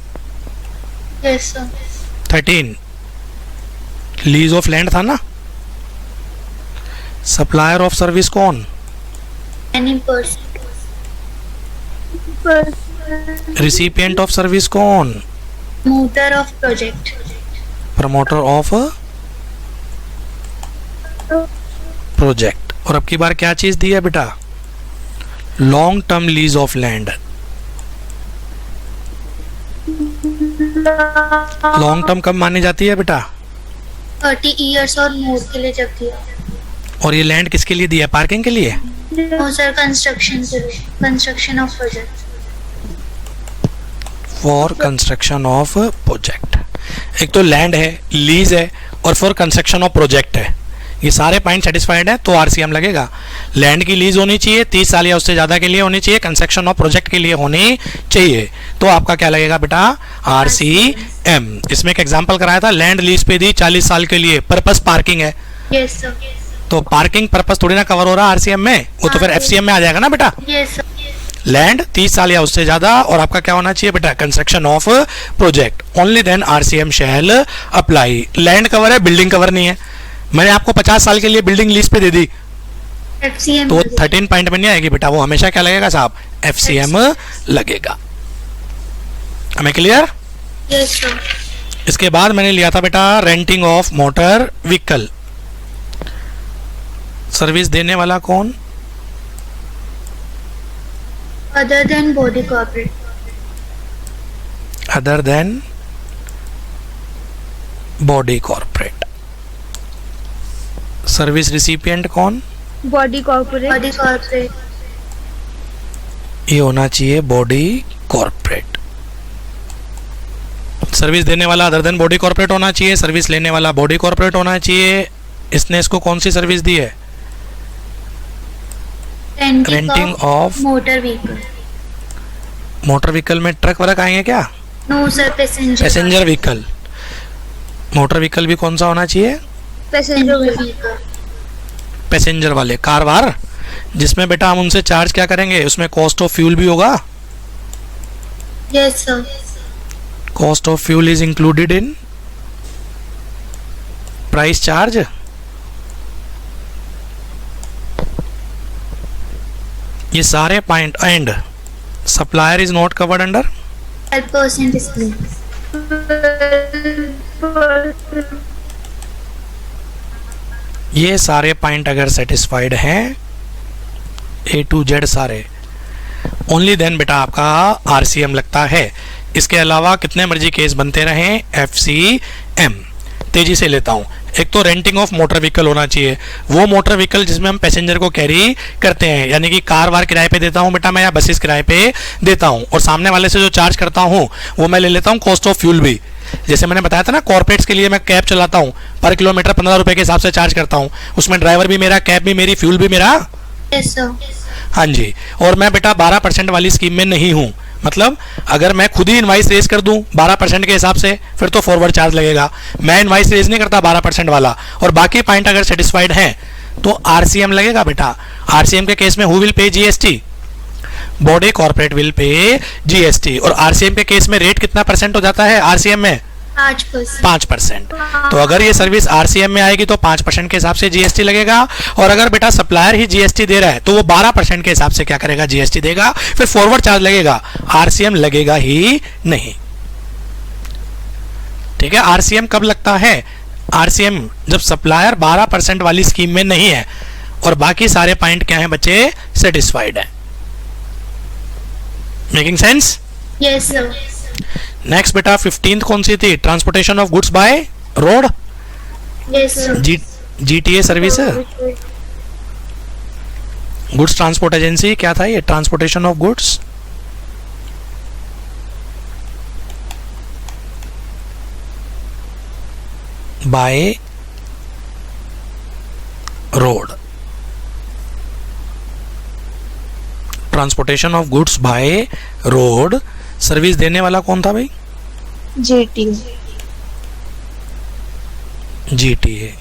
Speaker 4: Yes, sir.
Speaker 1: 13 lease of land था ना. सप्लायर ऑफ सर्विस कौन?
Speaker 4: Any person.
Speaker 1: Recipient of service कौन?
Speaker 4: Promoter of project.
Speaker 1: Promoter of project. और अब की बार क्या चीज दी है बेटा? Long term lease of land. Long term कब मानी जाती है बेटा?
Speaker 4: 30 years और more के लिए जब दिया.
Speaker 1: और ये लैंड किसके लिए दी है? पार्किंग के लिए?
Speaker 4: No sir, construction के लिए. Construction of project.
Speaker 1: For construction of project. एक तो लैंड है, लीज है, और फॉर कंस्ट्रक्शन ऑफ प्रोजेक्ट है. ये सारे पॉइंट सेटिस्फाइड है तो आरसीएम लगेगा. लैंड की लीज होनी चाहिए, 30 साल या उससे ज़्यादा के लिए होनी चाहिए, कंस्ट्रक्शन ऑफ प्रोजेक्ट के लिए होनी चाहिए, तो आपका क्या लगेगा बेटा? आरसीएम. इसमें एक एग्जांपल कराया था, लैंड लीज पे दी 40 साल के लिए, पर्पस पार्किंग है,
Speaker 4: Yes sir.
Speaker 1: तो पार्किंग पर्पस थोड़ी ना कवर हो रहा आरसीएम में, वो तो फिर एफसीएम में आ जाएगा ना बेटा.
Speaker 4: Yes sir.
Speaker 1: लैंड 30 साल या उससे ज्यादा, और आपका क्या होना चाहिए बेटा? Construction of project. Only then RCM shall apply. Land cover है, बिल्डिंग कवर नहीं है. मैंने आपको 50 साल के लिए बिल्डिंग लीज पे दे दी
Speaker 4: FCM.
Speaker 1: तो 13 पॉइंट में नहीं आएगी बेटा, वो हमेशा क्या लगेगा साहब? एफसीएम लगेगा. हमें क्लियर?
Speaker 4: Yes sir.
Speaker 1: इसके बाद मैंने लिया था बेटा renting of motor vehicle. Service देने वाला कौन?
Speaker 4: Other than body corporate.
Speaker 1: Other than body corporate. Service recipient कौन?
Speaker 4: Body corporate. Body corporate.
Speaker 1: ये होना चाहिए बॉडी कॉर्पोरेट. सर्विस देने वाला अदर देन बॉडी कॉर्पोरेट होना चाहिए, सर्विस लेने वाला बॉडी कॉर्पोरेट होना चाहिए. इसने इसको कौन सी सर्विस दी है? Renting of
Speaker 4: motor vehicle.
Speaker 1: Motor vehicle में ट्रक वरक आएंगे क्या?
Speaker 4: No sir, passenger.
Speaker 1: Passenger vehicle. Motor vehicle भी कौन सा होना चाहिए?
Speaker 4: Passenger vehicle.
Speaker 1: पैसेंजर वाले, कार वार, जिसमें बेटा हम उनसे चार्ज क्या करेंगे, उसमें कॉस्ट ऑफ फ्यूल भी होगा.
Speaker 4: Yes sir.
Speaker 1: Cost of fuel is included in price charge. ये सारे point. And supplier is not covered under
Speaker 4: 12% discount.
Speaker 1: ये सारे पॉइंट अगर सेटिस्फाइड हैं ए टू जेड सारे, ओनली देन बेटा आपका आरसीएम लगता है. इसके अलावा कितने मर्जी केस बनते रहें, एफसीएम. तेजी से लेता हूं. एक तो रेंटिंग ऑफ मोटर व्हीकल होना चाहिए, वो मोटर व्हीकल जिसमें हम पैसेंजर को कैरी करते हैं, यानी कि कार वार किराए पे देता हूं बेटा मैं, या बसेस किराए पे देता हूं, और सामने वाले से जो चार्ज करता हूं वो मैं ले लेता हूं कॉस्ट ऑफ फ्यूल भी. जैसे मैंने बताया था ना, कॉर्पोरेट्स के लिए मैं कैब चलाता हूं, पर किलोमीटर 15 रुपए के हिसाब से चार्ज करता हूं, उसमें ड्राइवर भी मेरा, कैब भी मेरी, फ्यूल भी मेरा.
Speaker 4: Yes sir.
Speaker 1: हाँ जी. और मैं बेटा 12% वाली स्कीम में नहीं हूं. मतलब अगर मैं खुद ही इनवाइस रेज कर दूं 12% के हिसाब से, फिर तो फॉरवर्ड चार्ज लगेगा. मैं इनवाइस रेज नहीं करता 12% वाला, और बाकी पॉइंट अगर सेटिस्फाइड हैं तो आरसीएम लगेगा बेटा. आरसीएम के केस में who will pay GST? Body corporate will pay GST. और आरसीएम के केस में रेट कितना परसेंट हो जाता है आरसीएम में?
Speaker 4: 5%.
Speaker 1: 5%. तो अगर ये सर्विस आरसीएम में आएगी तो 5% के हिसाब से जीएसटी लगेगा, और अगर बेटा सप्लायर ही जीएसटी दे रहा है तो वो 12% के हिसाब से क्या करेगा? जीएसटी देगा. फिर फॉरवर्ड चार्ज लगेगा, आरसीएम लगेगा ही नहीं. ठीक है. आरसीएम कब लगता है? आरसीएम जब सप्लायर 12% वाली स्कीम में नहीं है और बाकी सारे पॉइंट क्या है बच्चे? सेटिस्फाइड है. Making sense?
Speaker 4: Yes sir.
Speaker 1: Next बेटा 15th कौन सी थी? Transportation of goods by road.
Speaker 4: Yes sir.
Speaker 1: GTA service, goods transport agency. क्या था ये? Transportation of goods by road. Transportation of goods by road. Service देने वाला कौन था भाई?
Speaker 2: JT.
Speaker 1: जीटीए.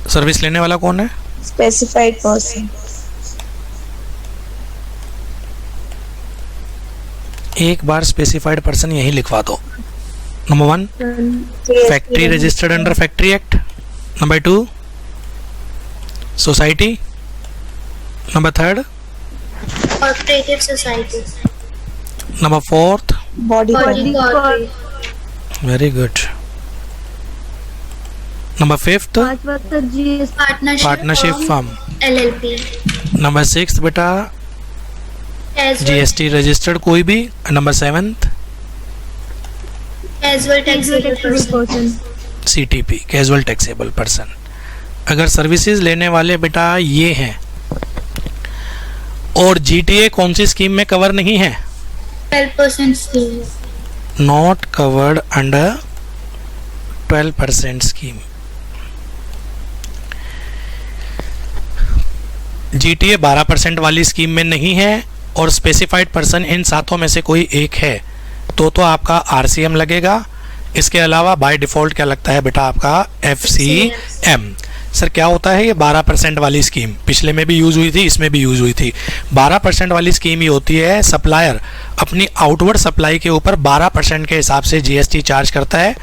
Speaker 1: सर्विस लेने वाला कौन है?
Speaker 2: Specified person.
Speaker 1: एक बार स्पेसिफाइड पर्सन यही लिखवा दो. Number 1 factory registered under factory act. Number 2 society. Number 3
Speaker 4: Cooperative society.
Speaker 1: Number 4
Speaker 2: Body
Speaker 4: Body corporate.
Speaker 1: Very good. Number 5 partnership firm.
Speaker 4: LLP.
Speaker 1: Number 6 बेटा
Speaker 4: Casual,
Speaker 1: जीएसटी रजिस्टर्ड कोई भी. Number 7
Speaker 4: casual taxable person.
Speaker 1: CTP casual taxable person. अगर services लेने वाले बेटा ये हैं और जीटीए कौन सी स्कीम में कवर नहीं है?
Speaker 4: 12% scheme.
Speaker 1: Not covered under 12% scheme. GTA 12% वाली स्कीम में नहीं है और स्पेसिफाइड पर्सन इन सातों में से कोई एक है तो आपका आरसीएम लगेगा. इसके अलावा बाय डिफॉल्ट क्या लगता है बेटा आपका? एफसीएम. सर क्या होता है ये 12% वाली स्कीम? पिछले में भी यूज हुई थी, इसमें भी यूज हुई थी. 12% वाली स्कीम ये होती है सप्लायर अपनी आउटवर्ड सप्लाई के ऊपर 12% के हिसाब से जीएसटी चार्ज करता है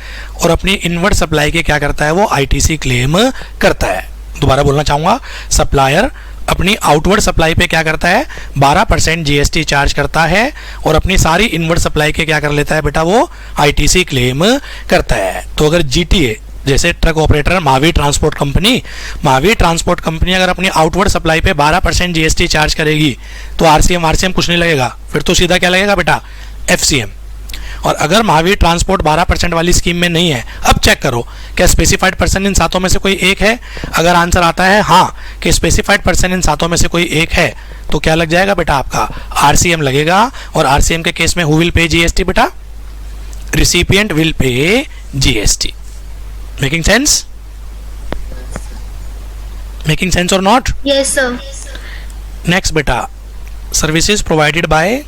Speaker 1: और अपनी इनवर्ड सप्लाई के क्या करता है? वो आईटीसी क्लेम करता है. दोबारा बोलना चाहूँगा, सप्लायर अपनी आउटवर्ड सप्लाई पे क्या करता है? 12% जीएसटी चार्ज करता है और अपनी सारी इनवर्ड सप्लाई के क्या कर लेता है बेटा? वो आईटीसी क्लेम करता है. तो अगर जीटीए जैसे truck operator Mahavir transport company अगर अपनी आउटवर्ड सप्लाई पे 12% जीएसटी चार्ज करेगी तो आरसीएम कुछ नहीं लगेगा, फिर तो सीधा क्या लगेगा बेटा? एफसीएम. और अगर महावीर ट्रांसपोर्ट 12% वाली स्कीम में नहीं है, अब चेक करो क्या स्पेसिफाइड पर्सन इन सातों में से कोई एक है? अगर आंसर आता है हाँ कि स्पेसिफाइड पर्सन इन सातों में से कोई एक है तो क्या लग जाएगा बेटा? आपका आरसीएम लगेगा. और आरसीएम के केस में हु विल पे जीएसटी बेटा? Recipient will pay GST. Making sense? Making sense or not?
Speaker 4: Yes, sir.
Speaker 1: Next बेटा services provided by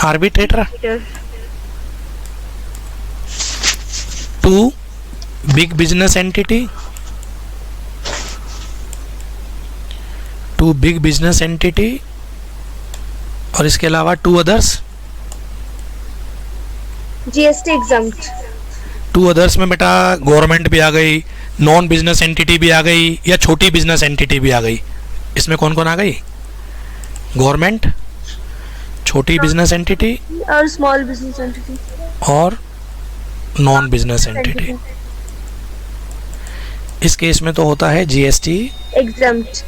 Speaker 1: arbitrator to big business entity और इसके अलावा 2 अदर्स.
Speaker 2: GST exempt.
Speaker 1: 2 अदर्स में बेटा government भी आ गई, नॉन बिजनेस एंटिटी भी आ गई या छोटी बिजनेस एंटिटी भी आ गई. इसमें कौन कौन आ गई? गवर्नमेंट, छोटी बिजनेस एंटिटी
Speaker 2: और small business entity.
Speaker 1: और नॉन बिजनेस एंटिटी. इस केस में तो होता है जीएसटी
Speaker 2: Exempt.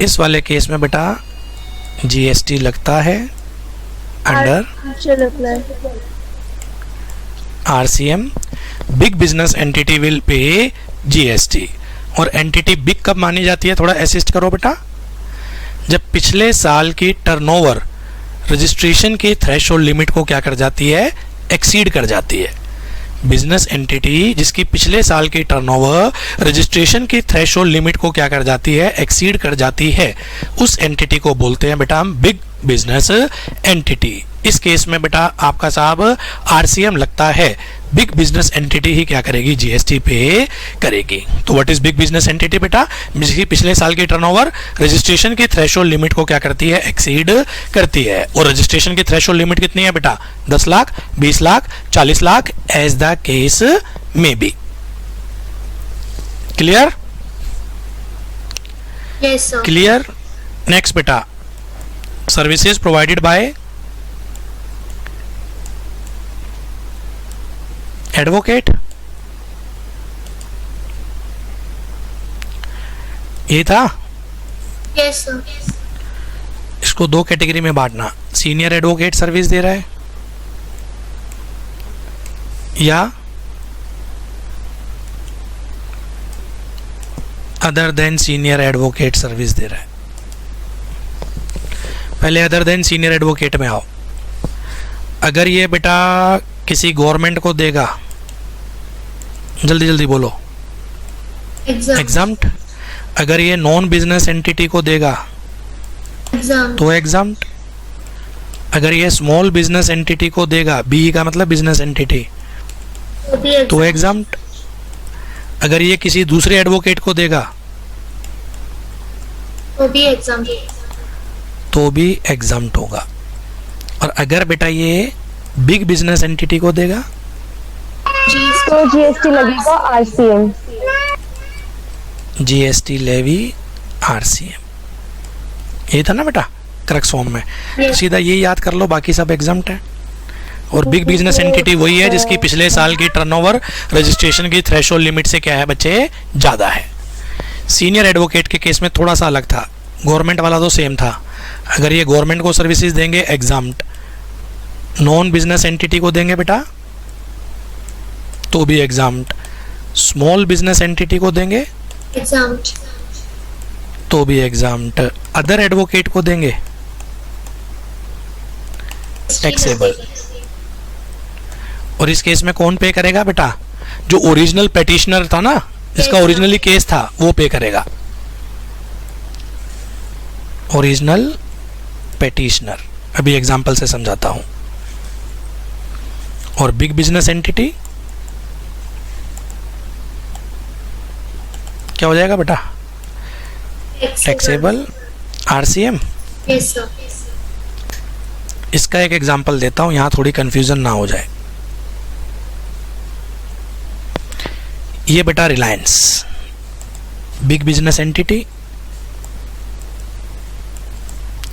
Speaker 1: इस वाले केस में बेटा जीएसटी लगता है under
Speaker 2: Shall apply.
Speaker 1: RCM. Big business entity will pay GST. और एंटिटी बिग कब मानी जाती है? थोड़ा असिस्ट करो बेटा. जब पिछले साल की टर्नओवर रजिस्ट्रेशन की थ्रेशोल्ड लिमिट को क्या कर जाती है? एक्सीड कर जाती है. बिजनेस एंटिटी जिसकी पिछले साल की टर्नओवर रजिस्ट्रेशन की थ्रेशोल्ड लिमिट को क्या कर जाती है? एक्सीड कर जाती है. उस एंटिटी को बोलते हैं बेटा हम बिग बिजनेस एंटिटी. इस केस में बेटा आपका साहब आरसीएम लगता है. बिग बिजनेस एंटिटी ही क्या करेगी? जीएसटी पे करेगी. तो what is big business entity बेटा? जिसकी पिछले साल की टर्नओवर रजिस्ट्रेशन की थ्रेशोल्ड लिमिट को क्या करती है? एक्सीड करती है. और रजिस्ट्रेशन की थ्रेशोल्ड लिमिट कितनी है बेटा? 10 lakh, 20 lakh, 40 lakh, as the case may be. Clear?
Speaker 4: Yes, sir.
Speaker 1: Clear. Next बेटा सर्विसेज प्रोवाइडेड बाय एडवोकेट. ये था.
Speaker 4: Yes, sir.
Speaker 1: इसको 2 कैटेगरी में बांटना. सीनियर एडवोकेट सर्विस दे रहा है या other than senior advocate service दे रहा है. पहले अदर देन सीनियर एडवोकेट में आओ. अगर ये बेटा किसी गवर्नमेंट को देगा, जल्दी जल्दी बोलो.
Speaker 4: Exempt.
Speaker 1: एग्जाम्ट. अगर ये नॉन बिजनेस एंटिटी को देगा
Speaker 4: Exempt.
Speaker 1: तो एग्जाम्ट. अगर ये स्मॉल बिजनेस एंटिटी को देगा, बी का मतलब बिजनेस एंटिटी,
Speaker 4: तो भी
Speaker 1: तो
Speaker 4: exempt.
Speaker 1: एग्जाम्प्ट। अगर ये किसी दूसरे एडवोकेट को देगा
Speaker 4: तो भी exempt.
Speaker 1: तो भी एग्जाम्प्ट होगा। और अगर बेटा ये बिग बिजनेस एंटिटी को देगा
Speaker 2: तो जीएसटी लगेगा आरसीएम।
Speaker 1: जीएसटी लेवी आरसीएम, ये था ना बेटा क्रक्स फॉर्म में।
Speaker 4: Yes.
Speaker 1: सीधा ये याद कर लो, बाकी सब एग्जाम्प्ट है। और बिग बिजनेस एंटिटी वही है जिसकी पिछले साल की टर्नओवर रजिस्ट्रेशन की थ्रेशोल्ड लिमिट से क्या है बच्चे, ज़्यादा है। सीनियर एडवोकेट के केस में थोड़ा सा अलग था, गवर्नमेंट वाला तो सेम था। अगर ये गवर्नमेंट को सर्विसेज देंगे एग्जाम्प्ट, नॉन बिजनेस एंटिटी को देंगे बेटा तो भी एग्जाम्प्ट, स्मॉल बिजनेस एंटिटी को देंगे
Speaker 4: Exempt.
Speaker 1: तो भी एग्जाम्प्ट, अदर एडवोकेट को देंगे टैक्सेबल। और इस केस में कौन पे करेगा बेटा, जो ओरिजिनल पेटिशनर था ना, जिसका ओरिजिनली केस था वो पे करेगा, ओरिजिनल पेटिशनर। अभी एग्जांपल से समझाता हूं। और बिग बिजनेस एंटिटी क्या हो जाएगा बेटा, टैक्सेबल आरसीएम।
Speaker 4: Yes, sir.
Speaker 1: इसका एक एग्जांपल देता हूं, यहां थोड़ी कंफ्यूजन ना हो जाए। ये बेटा रिलायंस बिग बिजनेस एंटिटी,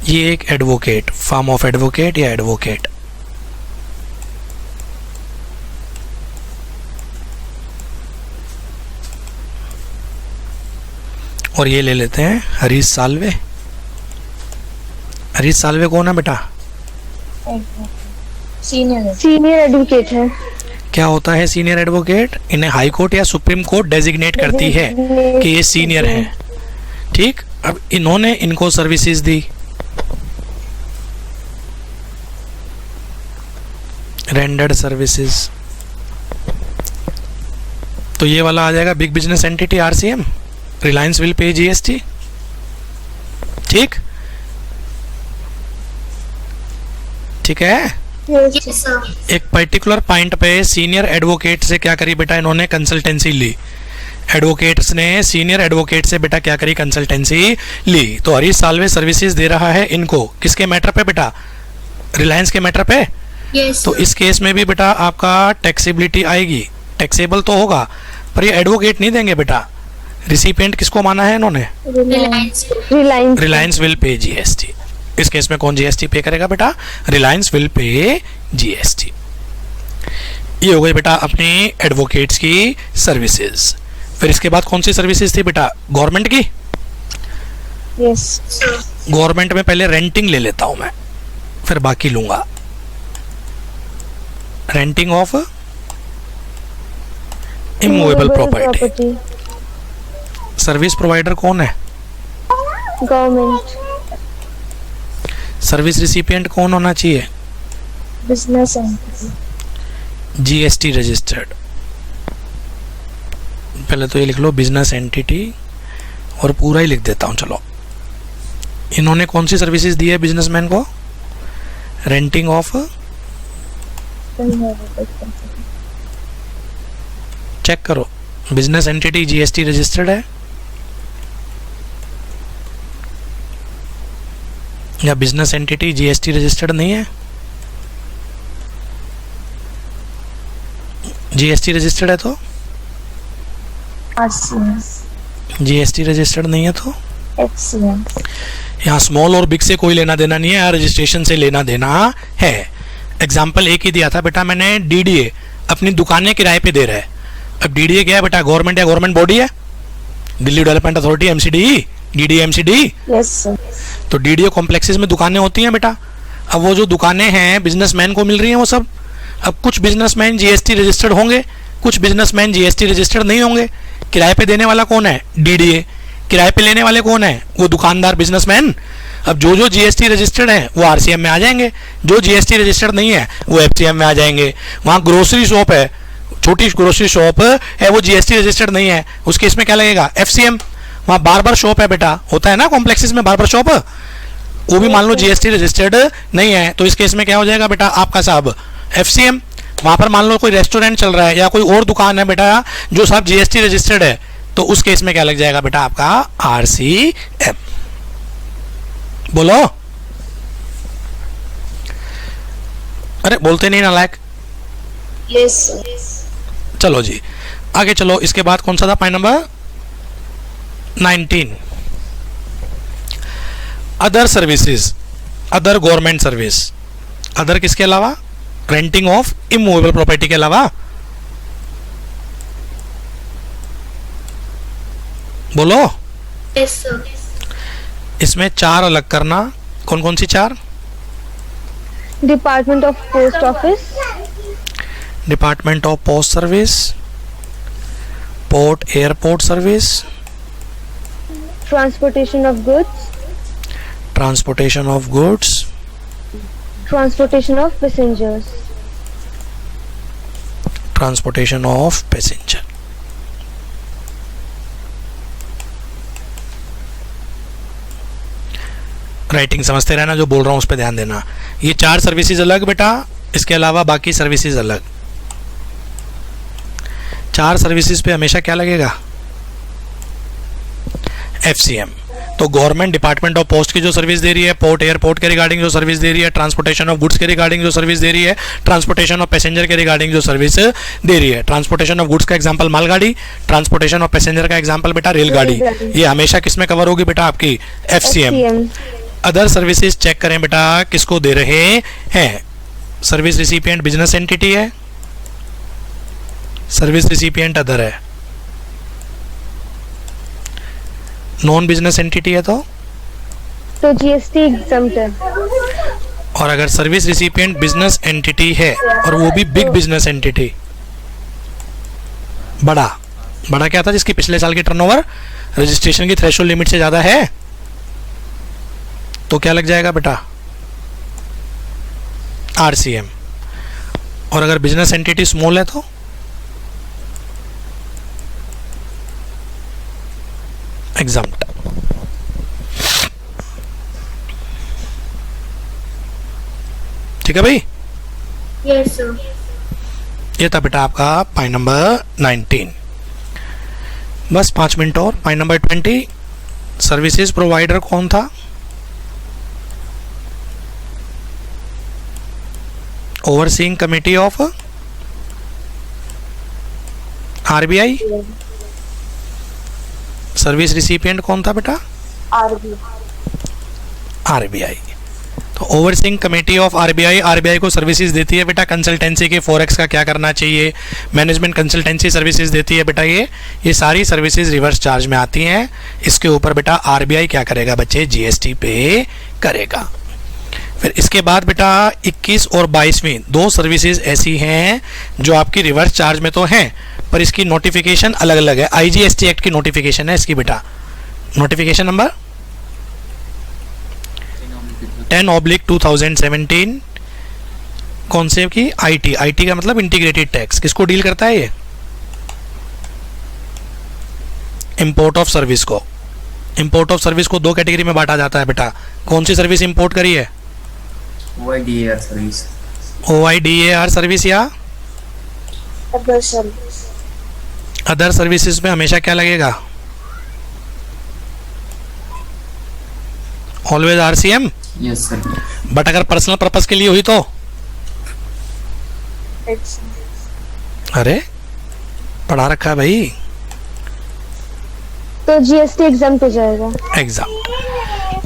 Speaker 1: ये एक एडवोकेट, फर्म ऑफ एडवोकेट या एडवोकेट। और ये ले लेते हैं हरीश साल्वे। हरीश साल्वे कौन है बेटा,
Speaker 2: सीनियर एडवोकेट है।
Speaker 1: क्या होता है सीनियर एडवोकेट, इन्हें हाई कोर्ट या सुप्रीम कोर्ट डेजिग्नेट करती है कि ये सीनियर हैं। ठीक, अब इन्होंने इनको सर्विसेज दी, रेंडर्ड सर्विसेज, तो ये वाला आ जाएगा big business entity RCM, Reliance will pay GST. ठीक, ठीक है।
Speaker 4: Yes, sir.
Speaker 1: एक पर्टिकुलर पॉइंट पे सीनियर एडवोकेट से क्या करी बेटा, इन्होंने कंसल्टेंसी ली। एडवोकेट्स ने सीनियर एडवोकेट से बेटा क्या करी, कंसल्टेंसी ली। तो हरीश साल्वे सर्विसेज दे रहा है इनको, किसके मैटर पे बेटा, रिलायंस के मैटर पे।
Speaker 4: Yes,
Speaker 1: तो
Speaker 4: sir.
Speaker 1: इस केस में भी बेटा आपका टैक्सेबिलिटी आएगी, टैक्सेबल तो होगा, पर ये एडवोकेट नहीं देंगे बेटा। रिसिपिएंट किसको माना है इन्होंने,
Speaker 4: Reliance.
Speaker 2: Reliance.
Speaker 1: Reliance will pay GST. इस केस में कौन जीएसटी पे करेगा बेटा, रिलायंस विल पे जीएसटी। ये हो गई बेटा अपनी एडवोकेट्स की सर्विसेज। फिर इसके बाद कौन सी सर्विसेज थी बेटा, गवर्नमेंट की।
Speaker 2: यस।
Speaker 4: Sir.
Speaker 1: गवर्नमेंट में पहले रेंटिंग ले लेता हूं मैं, फिर बाकी लूंगा। Renting of immovable property. Service provider कौन है,
Speaker 2: गवर्नमेंट।
Speaker 1: सर्विस रिसिपिएंट कौन होना चाहिए,
Speaker 2: बिजनेस एंटिटी।
Speaker 1: GST registered. पहले तो ये लिख लो बिजनेस एंटिटी, और पूरा ही लिख देता हूं। चलो, इन्होंने कौन सी सर्विसेज दी है बिजनेसमैन को, रेंटिंग ऑफ, चेक करो बिजनेस एंटिटी जीएसटी रजिस्टर्ड है या बिजनेस एंटिटी जीएसटी रजिस्टर्ड नहीं है। जीएसटी रजिस्टर्ड है तो, जीएसटी रजिस्टर्ड नहीं है तो, यहाँ स्मॉल और बिग से कोई लेना देना नहीं है, यहाँ रजिस्ट्रेशन से लेना देना है। एग्जाम्पल एक ही दिया था बेटा मैंने, डीडीए अपनी दुकानें किराए पे दे रहा है। अब डीडीए क्या है बेटा, गवर्नमेंट या गवर्नमेंट बॉडी है, Delhi development authority, MCD, DDA MCD.
Speaker 2: Yes sir.
Speaker 1: तो डीडीए कॉम्प्लेक्सेस में दुकानें होती हैं बेटा। अब वो जो दुकानें हैं बिजनेसमैन को मिल रही हैं वो सब। अब कुछ बिजनेसमैन जीएसटी रजिस्टर्ड होंगे, कुछ बिजनेसमैन जीएसटी रजिस्टर्ड नहीं होंगे। किराए पे देने वाला कौन है, डीडीए। किराए पे लेने वाले कौन है, वो दुकानदार बिजनेसमैन। अब जो जो जीएसटी रजिस्टर्ड है वो आरसीएम में आ जाएंगे, जो जीएसटी रजिस्टर्ड नहीं है वो एफसीएम में आ जाएंगे। वहाँ ग्रोसरी शॉप है, छोटी ग्रोसरी शॉप है, वो जीएसटी रजिस्टर्ड नहीं है, उसके इसमें क्या लगेगा, एफसीएम। वहाँ बार्बर शॉप है बेटा, होता है ना कॉम्प्लेक्सेस में बार्बर शॉप, वो भी मान लो जीएसटी रजिस्टर्ड नहीं है, तो इस केस में क्या हो जाएगा बेटा आपका साहब, एफसीएम। वहां पर मान लो कोई रेस्टोरेंट चल रहा है या कोई और दुकान है बेटा जो सब जीएसटी रजिस्टर्ड है, तो उस केस में क्या लग जाएगा बेटा आपका आरसीएम। बोलो, अरे बोलते नहीं ना लायक।
Speaker 2: Yes, sir.
Speaker 1: चलो जी आगे चलो। इसके बाद कौन सा था point number 19, other services, other government service. Other किसके अलावा? रेंटिंग ऑफ इमूवेबल प्रॉपर्टी के अलावा। बोलो,
Speaker 4: Yes, sir.
Speaker 1: इसमें चार अलग करना। कौन कौन सी चार?
Speaker 2: Department of Post Office,
Speaker 1: department of post service, port airport service,
Speaker 2: Transportation of Goods,
Speaker 1: transportation of goods,
Speaker 2: Transportation of Passengers.
Speaker 1: Transportation of passenger. Writing समझते रहना, जो बोल रहा हूं उस पर ध्यान देना। ये चार सर्विसेज अलग बेटा, इसके अलावा बाकी सर्विसेज अलग। चार सर्विसेज पे हमेशा क्या लगेगा? एफसीएम। तो गवर्नमेंट डिपार्टमेंट ऑफ पोस्ट की जो सर्विस दे रही है, पोर्ट एयरपोर्ट के रिगार्डिंग जो सर्विस दे रही है, ट्रांसपोर्टेशन ऑफ गुड्स के रिगार्डिंग जो सर्विस दे रही है, ट्रांसपोर्टेशन ऑफ पैसेंजर के रिगार्डिंग जो सर्विस दे रही है। ट्रांसपोर्टेशन ऑफ गुड्स का एग्जांपल मालगाड़ी, ट्रांसपोर्टेशन ऑफ पैसेंजर का एग्जांपल बेटा रेलगाड़ी।
Speaker 2: रेलगाड़ी।
Speaker 1: ये हमेशा किस में कवर होगी बेटा? आपकी FCM.
Speaker 2: FCM.
Speaker 1: Other services check करें बेटा किसको दे रहे हैं। सर्विस रिसिपिएंट बिजनेस एंटिटी है, सर्विस रिसिपिएंट अदर है। नॉन बिजनेस एंटिटी है तो
Speaker 2: GST exempt है.
Speaker 1: और अगर सर्विस रिसिपिएंट बिजनेस एंटिटी है और वो भी बिग बिजनेस एंटिटी, बड़ा बड़ा क्या था? जिसकी पिछले साल की टर्नओवर रजिस्ट्रेशन की थ्रेशोल्ड लिमिट से ज्यादा है, तो क्या लग जाएगा बेटा? आरसीएम। और अगर बिजनेस एंटिटी स्मॉल है तो एग्जम्प्ट। ठीक है भाई?
Speaker 4: Yes, sir.
Speaker 1: ये था बेटा आपका पॉइंट नंबर 19। बस 5 मिनट और। पॉइंट नंबर 20, सर्विसेज प्रोवाइडर कौन था? Overseeing committee of RBI. Service recipient कौन था बेटा? आरबीआई। तो overseeing committee of RBI, RBI को सर्विसेज देती है बेटा कंसल्टेंसी के, फॉरेक्स का क्या करना चाहिए, मैनेजमेंट कंसल्टेंसी सर्विसेज देती है बेटा। ये सारी सर्विसेज रिवर्स चार्ज में आती हैं। इसके ऊपर बेटा आरबीआई क्या करेगा बच्चे? जीएसटी पे करेगा। फिर इसके बाद बेटा 21 और 22वीं दो सर्विसेज ऐसी हैं जो आपकी रिवर्स चार्ज में तो हैं, पर इसकी नोटिफिकेशन अलग अलग है। आईजीएसटी एक्ट की नोटिफिकेशन है इसकी बेटा। Notification number 10/2017। कौन से की? आईटी। आईटी का मतलब इंटीग्रेटेड टैक्स। किसको डील करता है ये? इंपोर्ट ऑफ सर्विस को। इंपोर्ट ऑफ सर्विस को दो कैटेगरी में बांटा जाता है बेटा। कौन सी सर्विस इंपोर्ट करी है?
Speaker 3: OIDAR service.
Speaker 1: OIDAR सर्विस या
Speaker 2: Other service.
Speaker 1: अदर सर्विसेज में हमेशा क्या लगेगा? Always RCM.
Speaker 3: Yes sir.
Speaker 1: But अगर पर्सनल पर्पस के लिए हुई तो? अरे पढ़ा रखा है भाई।
Speaker 2: तो GST exempt हो जाएगा.
Speaker 1: एग्जाम।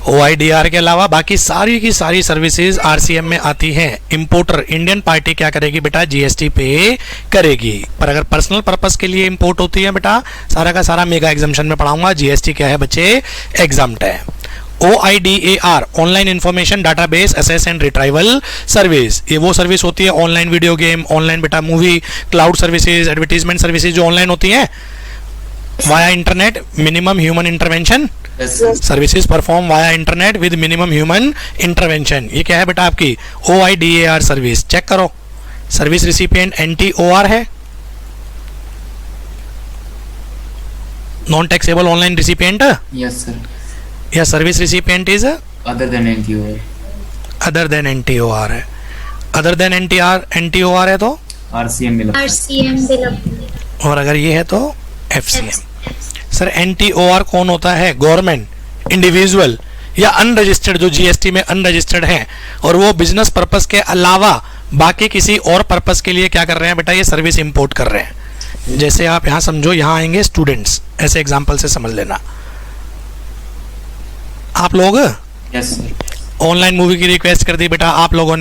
Speaker 1: OIDR के अलावा बाकी सारी की सारी सर्विसेज आरसीएम में आती हैं। इंपोर्टर इंडियन पार्टी क्या करेगी बेटा? जीएसटी पे करेगी। पर अगर पर्सनल पर्पस के लिए इंपोर्ट होती है बेटा, सारा का सारा मेगा एग्जाम्शन में पढ़ाऊंगा। जीएसटी क्या है बच्चे? एग्जाम्प्ट है। OIDAR online information database access and retrieval service. ये वो सर्विस होती है ऑनलाइन वीडियो गेम, ऑनलाइन बेटा movie, cloud services, advertisement services जो ऑनलाइन होती हैं via internet, minimum human intervention. Services perform via internet with minimum human intervention. ये क्या है बेटा आपकी? OIDAR service. चेक करो। सर्विस रिसिपिएंट NTOR है, non taxable online recipient.
Speaker 3: Yes sir.
Speaker 1: या service recipient is
Speaker 3: other than NTOR।
Speaker 1: Other than NTOR है। Other than NTOR है तो
Speaker 3: RCM में लगता है।
Speaker 4: RCM बिल ऑफ
Speaker 1: और अगर ये है तो FCM। सर NTOR कौन होता है? गवर्नमेंट, इंडिविजुअल या अनरजिस्टर्ड, जो GST में अनरजिस्टर्ड हैं और वो बिजनेस पर्पस के अलावा बाकी किसी और पर्पस के लिए क्या कर रहे हैं बेटा? ये सर्विस इंपोर्ट कर रहे हैं। जैसे आप यहाँ समझो, यहाँ आएंगे स्टूडेंट्स, ऐसे एग्जांपल से समझ लेना। आप लोग
Speaker 3: यस सर।
Speaker 1: ऑनलाइन मूवी की रिक्वेस्ट कर दी बेटा, आप लोगों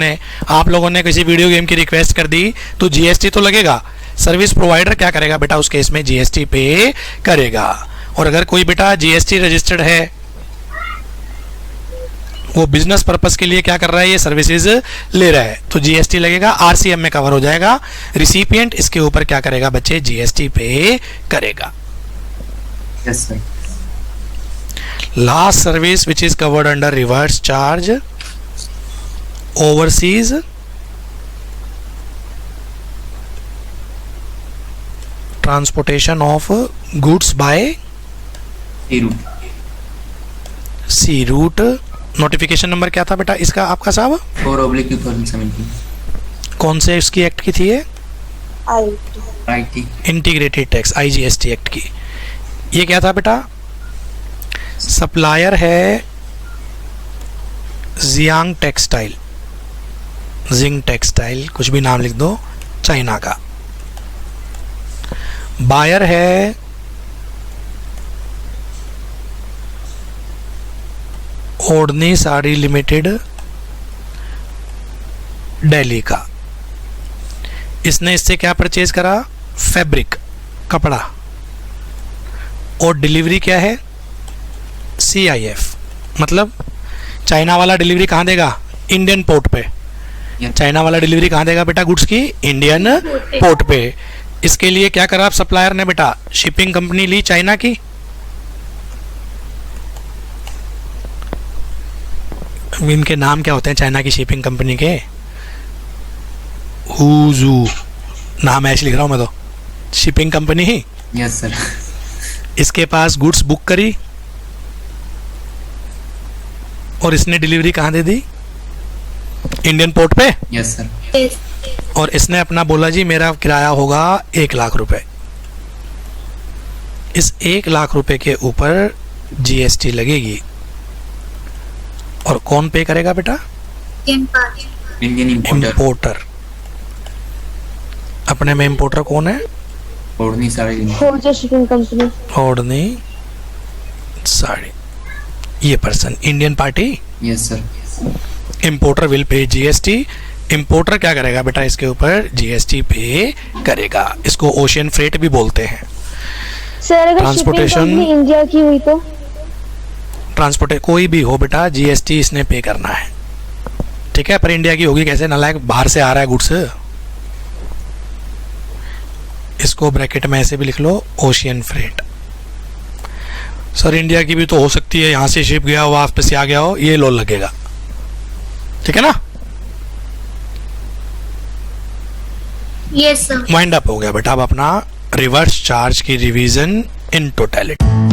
Speaker 1: ने किसी वीडियो गेम की रिक्वेस्ट कर दी, तो GST तो लगेगा। सर्विस प्रोवाइडर क्या करेगा बेटा? उस केस में GST पे करेगा। और अगर कोई बेटा GST रजिस्टर्ड है, वो बिजनेस पर्पस के लिए क्या कर रहा है? ये सर्विसेज ले रहा है, तो GST लगेगा, RCM में कवर हो जाएगा। रिसिपिएंट इसके ऊपर क्या करेगा बच्चे? GST पे करेगा।
Speaker 3: Yes sir.
Speaker 1: Last service which is covered under reverse charge, overseas transportation of goods by sea route। Notification number क्या था बेटा इसका आपका साहब?
Speaker 3: 4/2017।
Speaker 1: कौन से उसकी एक्ट की थी ये?
Speaker 3: IT।
Speaker 1: Integrated tax IGST act की। ये क्या था बेटा? सप्लायर है जियांग टेक्सटाइल, जिंग टेक्सटाइल, कुछ भी नाम लिख दो, चाइना का। बायर है ओढ़नी साड़ी लिमिटेड, दिल्ली का। इसने इससे क्या परचेज करा? फैब्रिक, कपड़ा। और डिलीवरी क्या है? CIF। मतलब चाइना वाला डिलीवरी कहाँ देगा? इंडियन पोर्ट पे। चाइना वाला डिलीवरी कहाँ देगा बेटा गुड्स की? इंडियन पोर्ट पे। इसके लिए क्या करा सप्लायर ने बेटा? शिपिंग कंपनी ली चाइना की। इनके नाम क्या होते हैं चाइना की शिपिंग कंपनी के? हुजू, नाम ऐसे लिख रहा हूँ मैं तो, शिपिंग कंपनी ही।
Speaker 3: Yes sir.
Speaker 1: इसके पास गुड्स बुक करी और इसने डिलीवरी कहाँ दे दी? इंडियन पोर्ट पे।
Speaker 3: Yes sir.
Speaker 1: और इसने अपना बोला जी मेरा किराया होगा 1 लाख रुपए। इस 1 लाख रुपए के ऊपर GST लगेगी। और कौन पे करेगा बेटा?
Speaker 3: Indian
Speaker 1: importer. अपने में इंपोर्टर कौन है?
Speaker 3: ओढ़नी साड़ी।
Speaker 2: खोजा शिपिंग कंपनी।
Speaker 1: ओढ़नी साड़ी, ये person Indian party.
Speaker 3: Yes sir.
Speaker 1: Importer will pay GST। Importer क्या करेगा बेटा? इसके ऊपर GST पे करेगा। इसको ओशियन फ्रेट भी बोलते हैं।
Speaker 2: सर अगर शिपिंग
Speaker 1: Transportation-
Speaker 2: कंपनी इंडिया की हुई तो?
Speaker 1: ट्रांसपोर्ट कोई भी हो बेटा, GST इसने पे करना है, ठीक है। पर इंडिया की होगी कैसे? नालायक, बाहर से आ रहा है गुड्स। इसको ब्रैकेट में ऐसे भी लिख लो, ओशियन फ्रेट। सर इंडिया की भी तो हो सकती है, यहाँ से शिप गया हो, वापस से आ गया हो, ये लो लगेगा, ठीक है ना।
Speaker 4: Yes sir.
Speaker 1: वाइंड अप हो गया बेटा। अब अपना रिवर्स चार्ज की रिवीजन इन टोटलिटी।